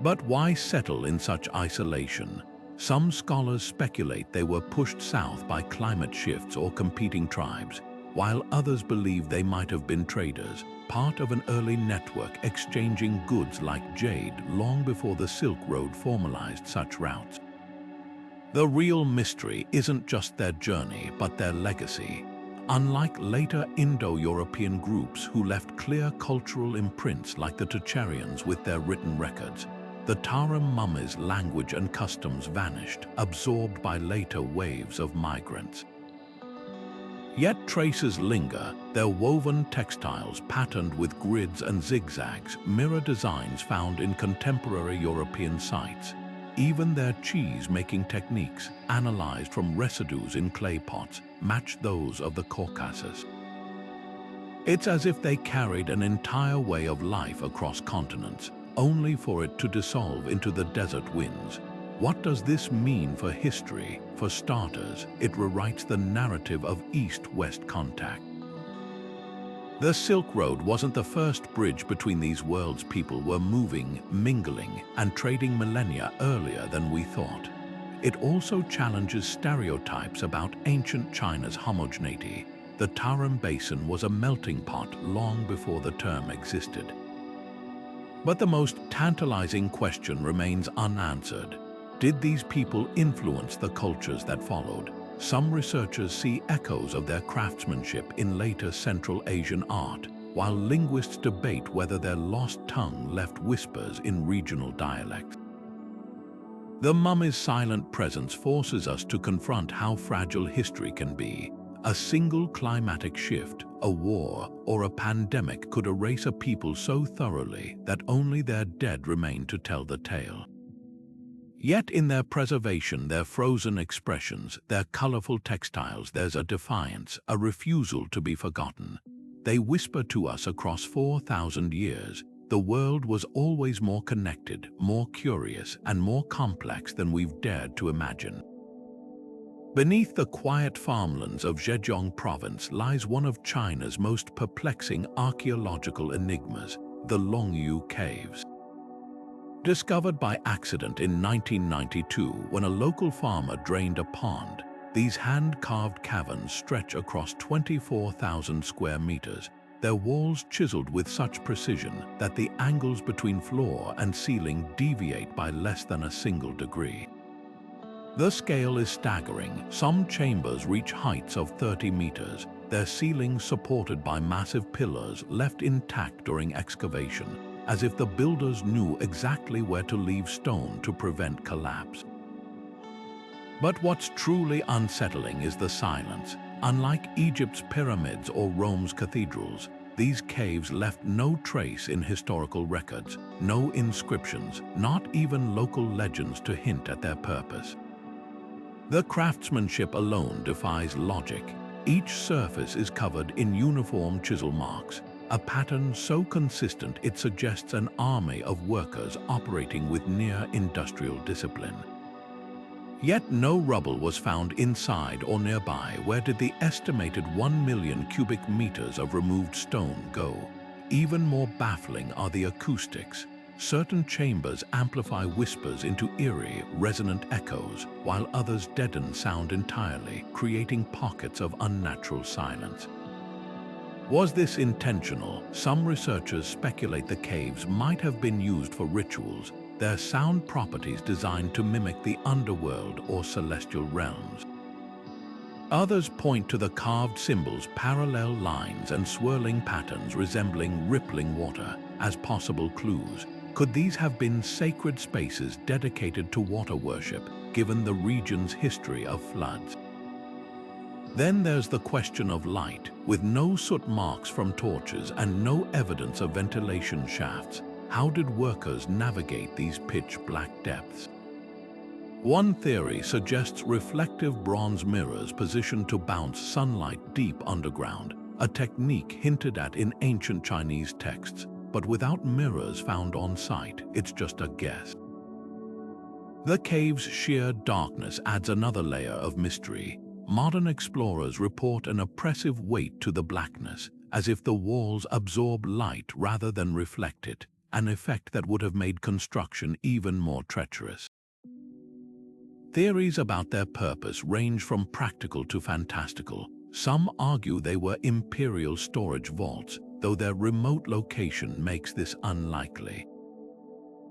But why settle in such isolation? Some scholars speculate they were pushed south by climate shifts or competing tribes, while others believe they might have been traders, part of an early network exchanging goods like jade long before the Silk Road formalized such routes. The real mystery isn't just their journey, but their legacy. Unlike later Indo-European groups who left clear cultural imprints like the Tocharians with their written records, the Tarim mummies' language and customs vanished, absorbed by later waves of migrants. Yet traces linger, their woven textiles patterned with grids and zigzags mirror designs found in contemporary European sites. Even their cheese-making techniques, analyzed from residues in clay pots, match those of the Caucasus. It's as if they carried an entire way of life across continents, only for it to dissolve into the desert winds. What does this mean for history? For starters, it rewrites the narrative of East-West contact. The Silk Road wasn't the first bridge between these worlds. People were moving, mingling, and trading millennia earlier than we thought. It also challenges stereotypes about ancient China's homogeneity. The Tarim Basin was a melting pot long before the term existed. But the most tantalizing question remains unanswered. Did these people influence the cultures that followed? Some researchers see echoes of their craftsmanship in later Central Asian art, while linguists debate whether their lost tongue left whispers in regional dialects. The mummy's silent presence forces us to confront how fragile history can be. A single climatic shift, a war, or a pandemic could erase a people so thoroughly that only their dead remain to tell the tale. Yet in their preservation, their frozen expressions, their colorful textiles, there's a defiance, a refusal to be forgotten. They whisper to us across 4,000 years. The world was always more connected, more curious, and more complex than we've dared to imagine. Beneath the quiet farmlands of Zhejiang province lies one of China's most perplexing archaeological enigmas, the Longue caves. Discovered by accident in 1992 when a local farmer drained a pond, these hand-carved caverns stretch across 24,000 square meters, their walls chiseled with such precision that the angles between floor and ceiling deviate by less than a single degree. The scale is staggering. Some chambers reach heights of 30 meters, their ceilings supported by massive pillars left intact during excavation, as if the builders knew exactly where to leave stone to prevent collapse. But what's truly unsettling is the silence. Unlike Egypt's pyramids or Rome's cathedrals, these caves left no trace in historical records, no inscriptions, not even local legends to hint at their purpose. The craftsmanship alone defies logic. Each surface is covered in uniform chisel marks, a pattern so consistent it suggests an army of workers operating with near-industrial discipline. Yet no rubble was found inside or nearby. Where did the estimated 1 million cubic meters of removed stone go? Even more baffling are the acoustics. Certain chambers amplify whispers into eerie, resonant echoes, while others deaden sound entirely, creating pockets of unnatural silence. Was this intentional? Some researchers speculate the caves might have been used for rituals, their sound properties designed to mimic the underworld or celestial realms. Others point to the carved symbols, parallel lines, and swirling patterns resembling rippling water as possible clues. Could these have been sacred spaces dedicated to water worship, given the region's history of floods? Then there's the question of light. With no soot marks from torches and no evidence of ventilation shafts, how did workers navigate these pitch-black depths? One theory suggests reflective bronze mirrors positioned to bounce sunlight deep underground, a technique hinted at in ancient Chinese texts, but without mirrors found on site, it's just a guess. The cave's sheer darkness adds another layer of mystery. Modern explorers report an oppressive weight to the blackness, as if the walls absorb light rather than reflect it, an effect that would have made construction even more treacherous. Theories about their purpose range from practical to fantastical. Some argue they were imperial storage vaults, though their remote location makes this unlikely.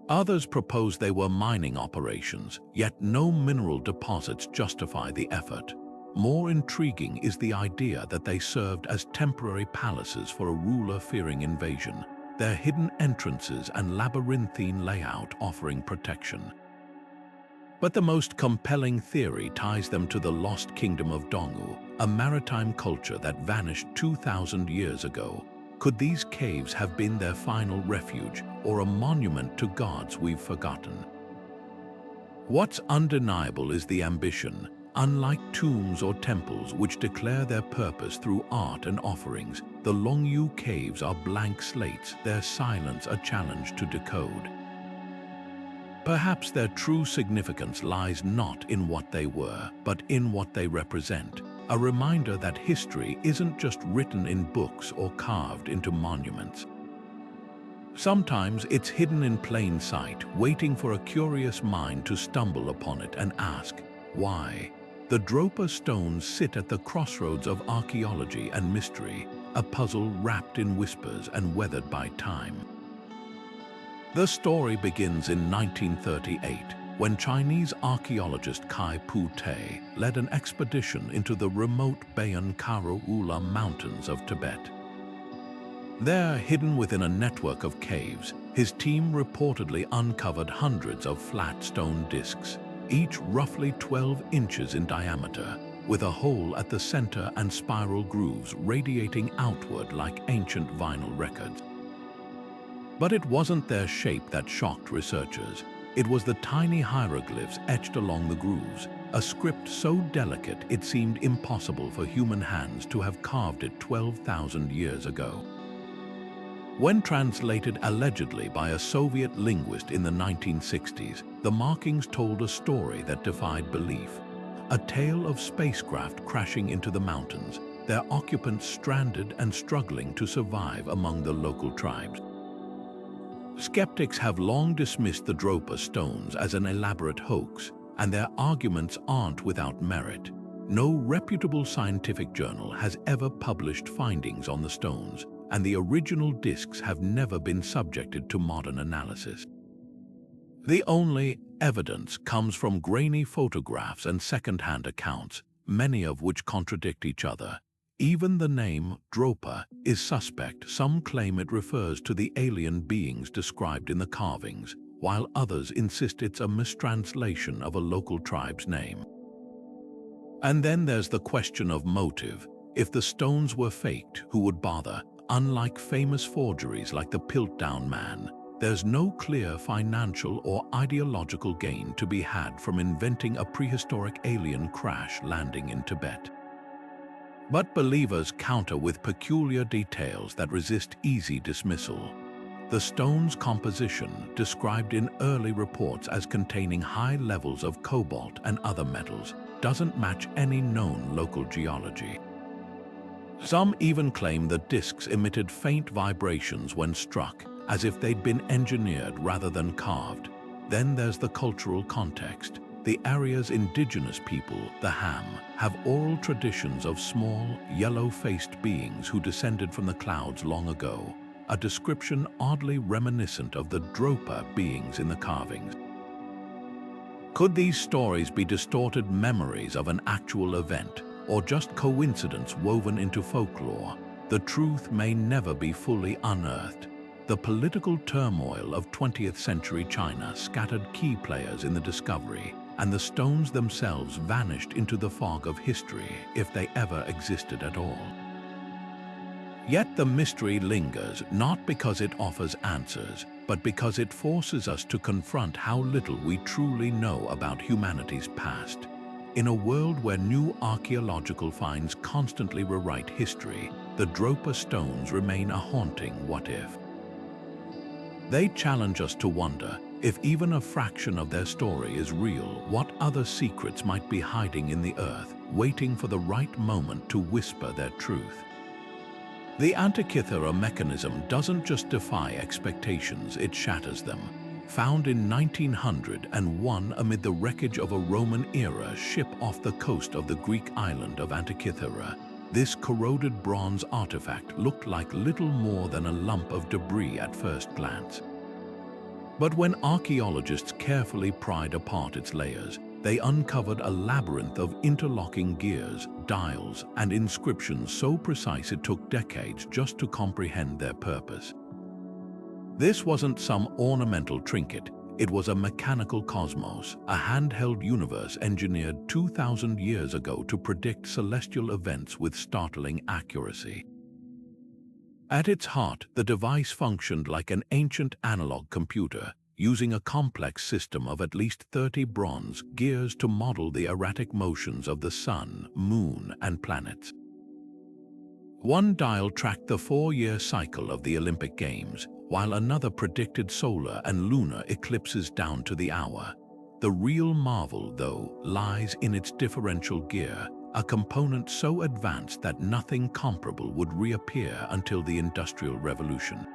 Others propose they were mining operations, yet no mineral deposits justify the effort. More intriguing is the idea that they served as temporary palaces for a ruler fearing invasion, their hidden entrances and labyrinthine layout offering protection. But the most compelling theory ties them to the lost kingdom of Dongu, a maritime culture that vanished 2,000 years ago. Could these caves have been their final refuge, or a monument to gods we've forgotten? What's undeniable is the ambition. Unlike tombs or temples which declare their purpose through art and offerings, the Longue caves are blank slates, their silence a challenge to decode. Perhaps their true significance lies not in what they were, but in what they represent, a reminder that history isn't just written in books or carved into monuments. Sometimes it's hidden in plain sight, waiting for a curious mind to stumble upon it and ask, why? The Dropa Stones sit at the crossroads of archaeology and mystery, a puzzle wrapped in whispers and weathered by time. The story begins in 1938, when Chinese archaeologist Kai Pu-te led an expedition into the remote Bayan Karaula mountains of Tibet. There, hidden within a network of caves, his team reportedly uncovered hundreds of flat stone discs, each roughly 12 inches in diameter, with a hole at the center and spiral grooves radiating outward like ancient vinyl records. But it wasn't their shape that shocked researchers. It was the tiny hieroglyphs etched along the grooves, a script so delicate it seemed impossible for human hands to have carved it 12,000 years ago. When translated allegedly by a Soviet linguist in the 1960s, the markings told a story that defied belief. A tale of spacecraft crashing into the mountains, their occupants stranded and struggling to survive among the local tribes. Skeptics have long dismissed the Dropa Stones as an elaborate hoax, and their arguments aren't without merit. No reputable scientific journal has ever published findings on the stones, and the original discs have never been subjected to modern analysis. The only evidence comes from grainy photographs and second-hand accounts, many of which contradict each other. Even the name Dropa is suspect. Some claim it refers to the alien beings described in the carvings, while others insist it's a mistranslation of a local tribe's name. And then there's the question of motive. If the stones were faked, who would bother? Unlike famous forgeries like the Piltdown Man, there's no clear financial or ideological gain to be had from inventing a prehistoric alien crash landing in Tibet. But believers counter with peculiar details that resist easy dismissal. The stone's composition, described in early reports as containing high levels of cobalt and other metals, doesn't match any known local geology. Some even claim the discs emitted faint vibrations when struck, as if they'd been engineered rather than carved. Then there's the cultural context. The area's indigenous people, the Ham, have oral traditions of small, yellow-faced beings who descended from the clouds long ago, a description oddly reminiscent of the Dropa beings in the carvings. Could these stories be distorted memories of an actual event, or just coincidence woven into folklore? The truth may never be fully unearthed. The political turmoil of 20th century China scattered key players in the discovery, and the stones themselves vanished into the fog of history, if they ever existed at all. Yet the mystery lingers, not because it offers answers, but because it forces us to confront how little we truly know about humanity's past. In a world where new archaeological finds constantly rewrite history, the Dropa Stones remain a haunting what-if. They challenge us to wonder, if even a fraction of their story is real, what other secrets might be hiding in the earth, waiting for the right moment to whisper their truth? The Antikythera mechanism doesn't just defy expectations, it shatters them. Found in 1901 amid the wreckage of a Roman-era ship off the coast of the Greek island of Antikythera, this corroded bronze artifact looked like little more than a lump of debris at first glance. But when archaeologists carefully pried apart its layers, they uncovered a labyrinth of interlocking gears, dials, and inscriptions so precise it took decades just to comprehend their purpose. This wasn't some ornamental trinket, it was a mechanical cosmos, a handheld universe engineered 2,000 years ago to predict celestial events with startling accuracy. At its heart, the device functioned like an ancient analog computer, using a complex system of at least 30 bronze gears to model the erratic motions of the sun, moon, and planets. One dial tracked the 4-year cycle of the Olympic Games, while another predicted solar and lunar eclipses down to the hour. The real marvel, though, lies in its differential gear, a component so advanced that nothing comparable would reappear until the Industrial Revolution.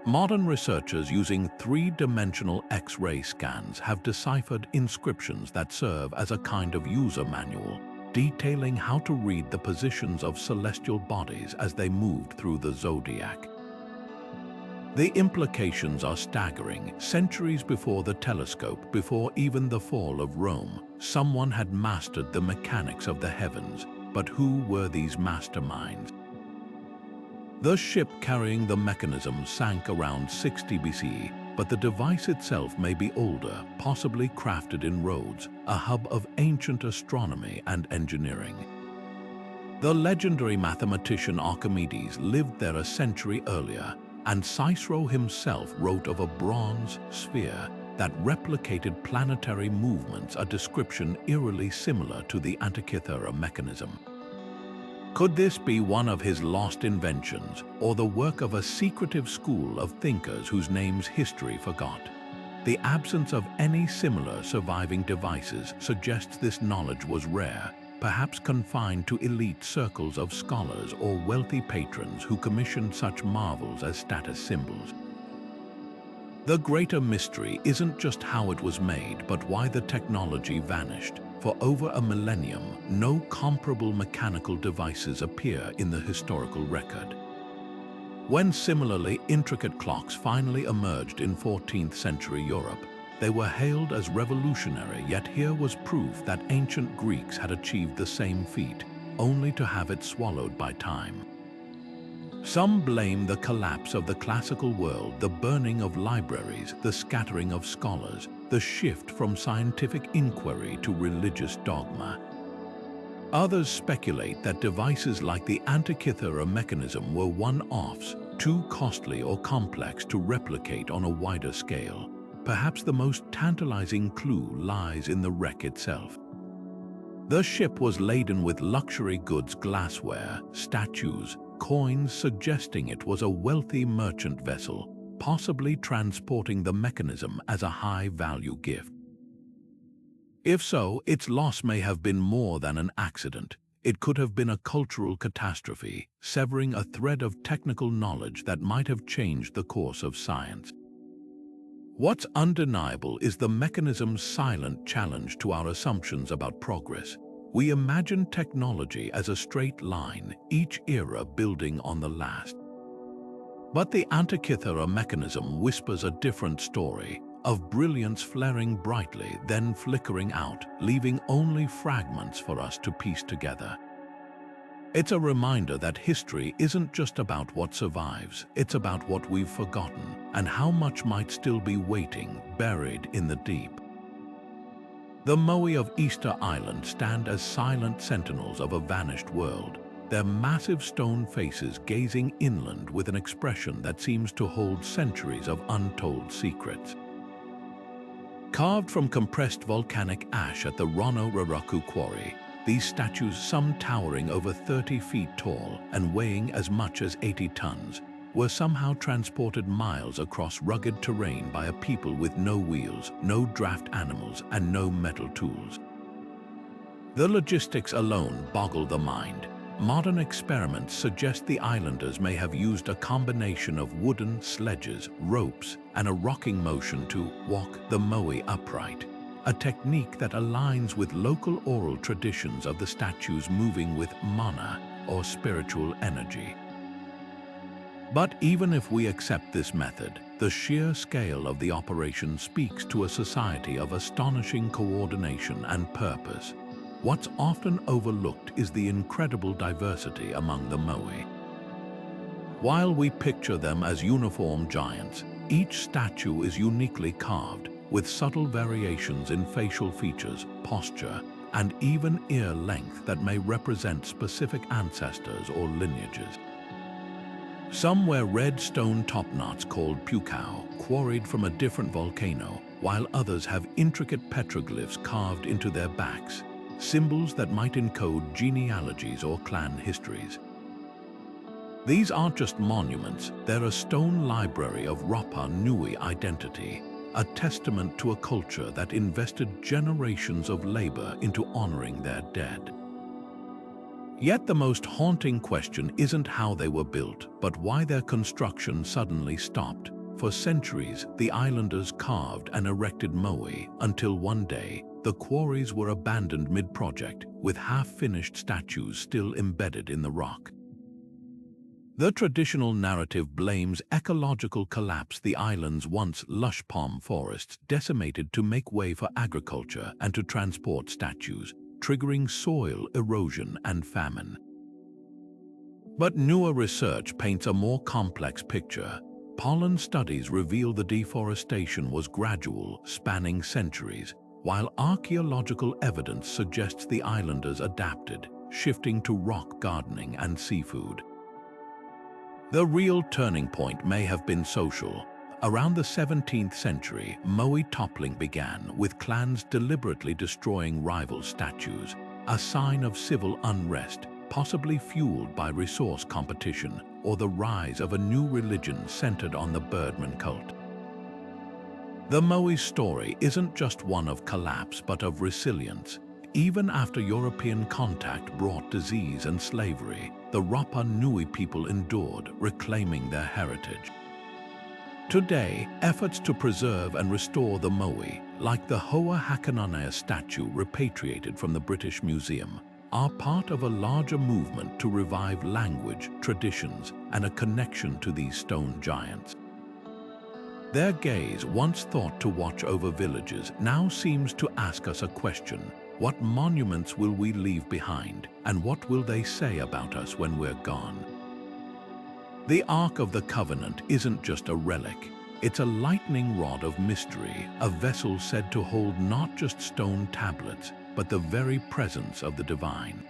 Modern researchers using 3-dimensional X-ray scans have deciphered inscriptions that serve as a kind of user manual, detailing how to read the positions of celestial bodies as they moved through the zodiac. The implications are staggering. Centuries before the telescope, before even the fall of Rome, someone had mastered the mechanics of the heavens. But who were these masterminds? The ship carrying the mechanism sank around 60 BCE, but the device itself may be older, possibly crafted in Rhodes, a hub of ancient astronomy and engineering. The legendary mathematician Archimedes lived there a century earlier, and Cicero himself wrote of a bronze sphere that replicated planetary movements, a description eerily similar to the Antikythera mechanism. Could this be one of his lost inventions, or the work of a secretive school of thinkers whose names history forgot? The absence of any similar surviving devices suggests this knowledge was rare, perhaps confined to elite circles of scholars or wealthy patrons who commissioned such marvels as status symbols. The greater mystery isn't just how it was made, but why the technology vanished. For over a millennium, no comparable mechanical devices appear in the historical record. When similarly intricate clocks finally emerged in 14th century Europe, they were hailed as revolutionary, yet here was proof that ancient Greeks had achieved the same feat, only to have it swallowed by time. Some blame the collapse of the classical world, the burning of libraries, the scattering of scholars, the shift from scientific inquiry to religious dogma. Others speculate that devices like the Antikythera mechanism were one-offs, too costly or complex to replicate on a wider scale. Perhaps the most tantalizing clue lies in the wreck itself. The ship was laden with luxury goods, glassware, statues, coins, suggesting it was a wealthy merchant vessel, possibly transporting the mechanism as a high-value gift. If so, its loss may have been more than an accident. It could have been a cultural catastrophe, severing a thread of technical knowledge that might have changed the course of science. What's undeniable is the mechanism's silent challenge to our assumptions about progress. We imagine technology as a straight line, each era building on the last. But the Antikythera mechanism whispers a different story, of brilliance flaring brightly, then flickering out, leaving only fragments for us to piece together. It's a reminder that history isn't just about what survives, it's about what we've forgotten, and how much might still be waiting, buried in the deep. The Moai of Easter Island stand as silent sentinels of a vanished world, their massive stone faces gazing inland with an expression that seems to hold centuries of untold secrets. Carved from compressed volcanic ash at the Raraku quarry, these statues, some towering over 30 feet tall and weighing as much as 80 tons, were somehow transported miles across rugged terrain by a people with no wheels, no draft animals, and no metal tools. The logistics alone boggle the mind. modern experiments suggest the islanders may have used a combination of wooden sledges, ropes, and a rocking motion to walk the Moai upright, a technique that aligns with local oral traditions of the statues moving with mana, or spiritual energy. But even if we accept this method, the sheer scale of the operation speaks to a society of astonishing coordination and purpose. What's often overlooked is the incredible diversity among the Moai. While we picture them as uniform giants, each statue is uniquely carved, with subtle variations in facial features, posture, and even ear length that may represent specific ancestors or lineages. Some wear red stone topknots called pukao, quarried from a different volcano, while others have intricate petroglyphs carved into their backs, symbols that might encode genealogies or clan histories. These aren't just monuments, they're a stone library of Rapa Nui identity, a testament to a culture that invested generations of labor into honoring their dead. Yet the most haunting question isn't how they were built, but why their construction suddenly stopped. For centuries, the islanders carved and erected Moai until one day, the quarries were abandoned mid-project, with half-finished statues still embedded in the rock. The traditional narrative blames ecological collapse, the island's once lush palm forests decimated to make way for agriculture and to transport statues, triggering soil erosion and famine. But newer research paints a more complex picture. Pollen studies reveal the deforestation was gradual, spanning centuries, while archaeological evidence suggests the islanders adapted, shifting to rock gardening and seafood. The real turning point may have been social. Around the 17th century, Moai toppling began, with clans deliberately destroying rival statues, a sign of civil unrest, possibly fueled by resource competition or the rise of a new religion centered on the birdman cult. The Moai story isn't just one of collapse but of resilience. Even after European contact brought disease and slavery, the Rapa Nui people endured, reclaiming their heritage. Today, efforts to preserve and restore the Moai, like the Hoa Hakananea statue repatriated from the British Museum, are part of a larger movement to revive language, traditions, and a connection to these stone giants. Their gaze, once thought to watch over villages, now seems to ask us a question. What monuments will we leave behind, and what will they say about us when we're gone? The Ark of the Covenant isn't just a relic. It's a lightning rod of mystery, a vessel said to hold not just stone tablets, but the very presence of the divine.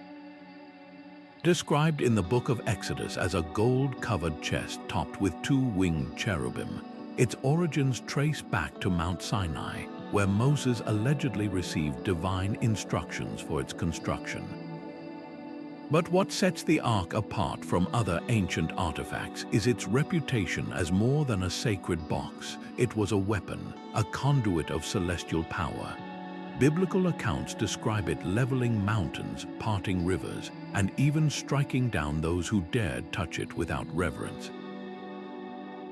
Described in the Book of Exodus as a gold-covered chest topped with two winged cherubim, its origins trace back to Mount Sinai, where Moses allegedly received divine instructions for its construction. But what sets the Ark apart from other ancient artifacts is its reputation as more than a sacred box. It was a weapon, a conduit of celestial power. Biblical accounts describe it leveling mountains, parting rivers, and even striking down those who dared touch it without reverence.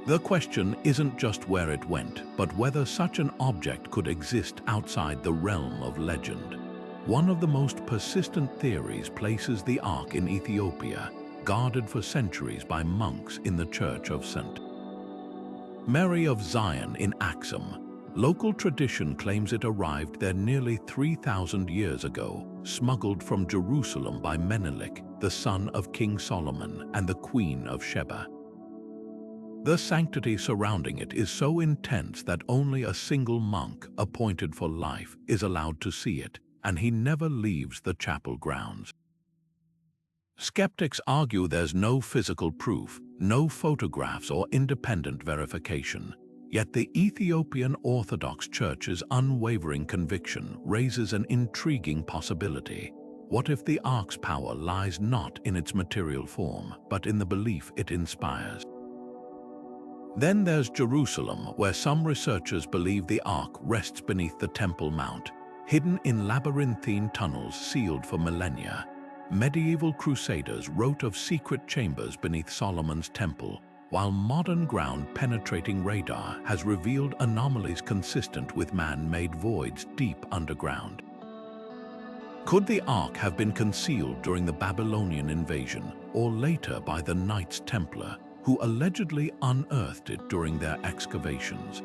The question isn't just where it went, but whether such an object could exist outside the realm of legend. One of the most persistent theories places the Ark in Ethiopia, guarded for centuries by monks in the Church of St. Mary of Zion in Axum. Local tradition claims it arrived there nearly 3,000 years ago, smuggled from Jerusalem by Menelik, the son of King Solomon and the Queen of Sheba. The sanctity surrounding it is so intense that only a single monk, appointed for life, is allowed to see it, and he never leaves the chapel grounds. Skeptics argue there's no physical proof, no photographs or independent verification. Yet the Ethiopian Orthodox Church's unwavering conviction raises an intriguing possibility. What if the Ark's power lies not in its material form, but in the belief it inspires? Then there's Jerusalem, where some researchers believe the Ark rests beneath the Temple Mount, hidden in labyrinthine tunnels sealed for millennia. medieval crusaders wrote of secret chambers beneath Solomon's temple, while modern ground-penetrating radar has revealed anomalies consistent with man-made voids deep underground. Could the Ark have been concealed during the Babylonian invasion or later by the Knights Templar, who allegedly unearthed it during their excavations?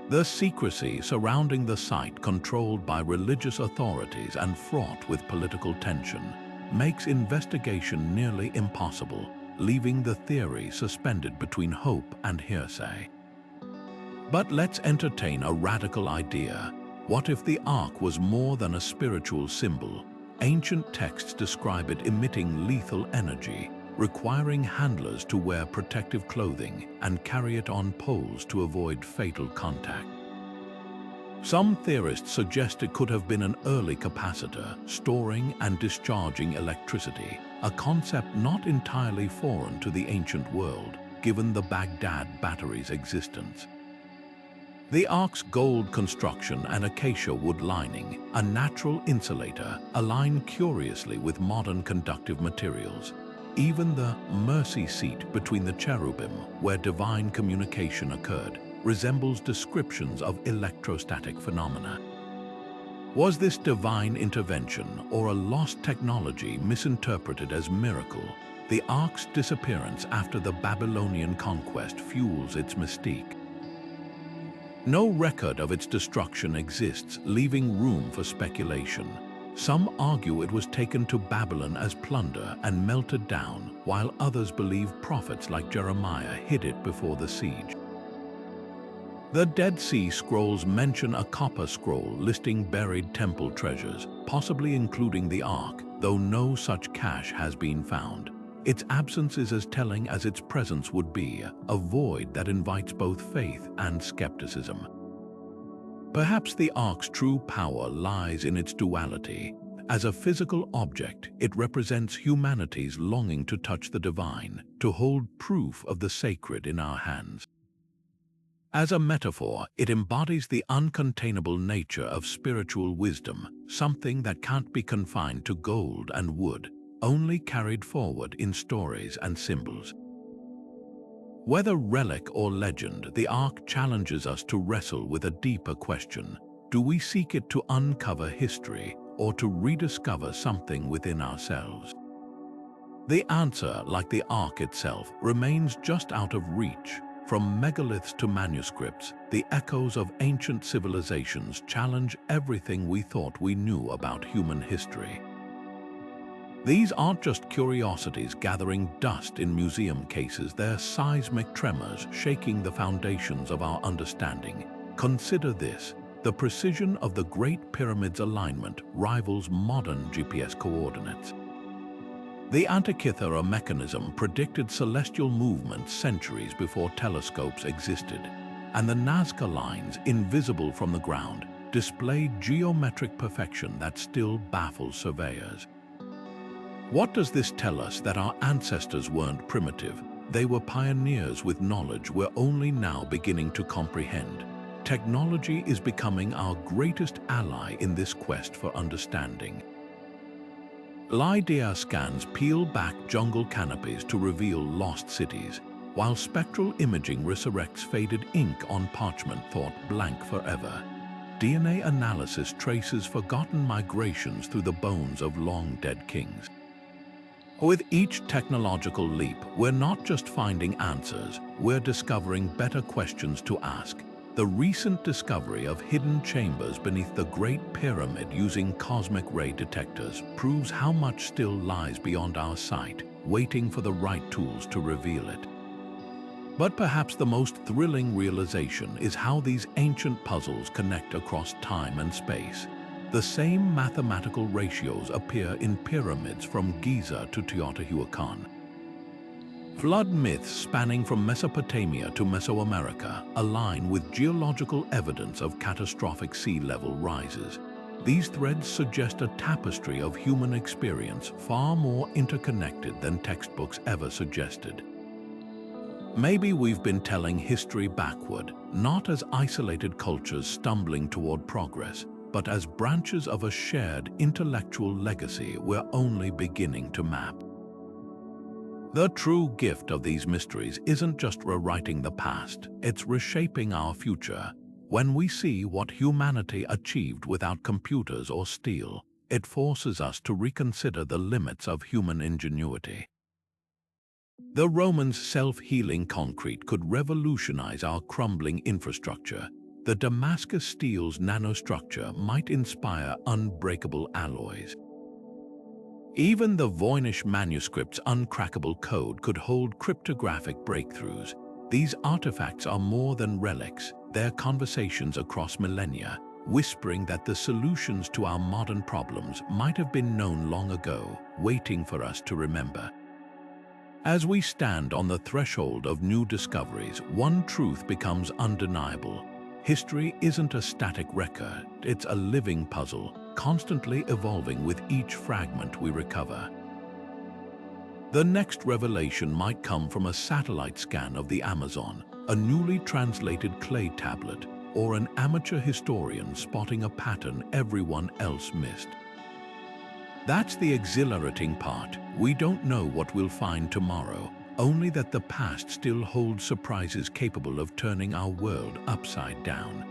The secrecy surrounding the site, controlled by religious authorities and fraught with political tension, makes investigation nearly impossible, leaving the theory suspended between hope and hearsay. But let's entertain a radical idea. What if the Ark was more than a spiritual symbol? Ancient texts describe it emitting lethal energy, requiring handlers to wear protective clothing and carry it on poles to avoid fatal contact. Some theorists suggest it could have been an early capacitor, storing and discharging electricity, a concept not entirely foreign to the ancient world, given the Baghdad Battery's existence. The Ark's gold construction and acacia wood lining, a natural insulator, align curiously with modern conductive materials. Even the mercy seat between the cherubim, where divine communication occurred, resembles descriptions of electrostatic phenomena. Was this divine intervention or a lost technology misinterpreted as miracle? The Ark's disappearance after the Babylonian conquest fuels its mystique. No record of its destruction exists, leaving room for speculation. Some argue it was taken to Babylon as plunder and melted down, while others believe prophets like Jeremiah hid it before the siege. The Dead Sea Scrolls mention a copper scroll listing buried temple treasures, possibly including the Ark, though no such cache has been found. Its absence is as telling as its presence would be, a void that invites both faith and skepticism. Perhaps the Ark's true power lies in its duality. As a physical object, it represents humanity's longing to touch the divine, to hold proof of the sacred in our hands. As a metaphor, it embodies the uncontainable nature of spiritual wisdom, something that can't be confined to gold and wood, only carried forward in stories and symbols. Whether relic or legend, the Ark challenges us to wrestle with a deeper question. Do we seek it to uncover history or to rediscover something within ourselves? The answer, like the Ark itself, remains just out of reach. From megaliths to manuscripts, the echoes of ancient civilizations challenge everything we thought we knew about human history. These aren't just curiosities gathering dust in museum cases, they're seismic tremors shaking the foundations of our understanding. Consider this: the precision of the Great Pyramid's alignment rivals modern GPS coordinates. The Antikythera mechanism predicted celestial movements centuries before telescopes existed, and the Nazca Lines, invisible from the ground, displayed geometric perfection that still baffles surveyors. What does this tell us? That our ancestors weren't primitive. They were pioneers with knowledge we're only now beginning to comprehend. Technology is becoming our greatest ally in this quest for understanding. LiDAR scans peel back jungle canopies to reveal lost cities, while spectral imaging resurrects faded ink on parchment thought blank forever. DNA analysis traces forgotten migrations through the bones of long-dead kings. With each technological leap, we're not just finding answers, we're discovering better questions to ask. The recent discovery of hidden chambers beneath the Great Pyramid using cosmic ray detectors proves how much still lies beyond our sight, waiting for the right tools to reveal it. But perhaps the most thrilling realization is how these ancient puzzles connect across time and space. The same mathematical ratios appear in pyramids from Giza to Teotihuacan. Flood myths spanning from Mesopotamia to Mesoamerica align with geological evidence of catastrophic sea level rises. These threads suggest a tapestry of human experience far more interconnected than textbooks ever suggested. Maybe we've been telling history backward, not as isolated cultures stumbling toward progress, but as branches of a shared intellectual legacy we're only beginning to map. The true gift of these mysteries isn't just rewriting the past, it's reshaping our future. When we see what humanity achieved without computers or steel, it forces us to reconsider the limits of human ingenuity. The Romans' self-healing concrete could revolutionize our crumbling infrastructure. The Damascus steel's nanostructure might inspire unbreakable alloys. Even the Voynich Manuscript's uncrackable code could hold cryptographic breakthroughs. These artifacts are more than relics, they're conversations across millennia, whispering that the solutions to our modern problems might have been known long ago, waiting for us to remember. As we stand on the threshold of new discoveries, one truth becomes undeniable. History isn't a static record, it's a living puzzle, constantly evolving with each fragment we recover. The next revelation might come from a satellite scan of the Amazon, a newly translated clay tablet, or an amateur historian spotting a pattern everyone else missed. That's the exhilarating part. We don't know what we'll find tomorrow, only that the past still holds surprises capable of turning our world upside down.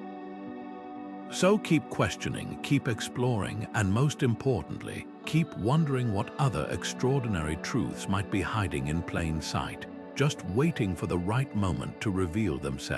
So keep questioning, keep exploring, and most importantly, keep wondering what other extraordinary truths might be hiding in plain sight, just waiting for the right moment to reveal themselves.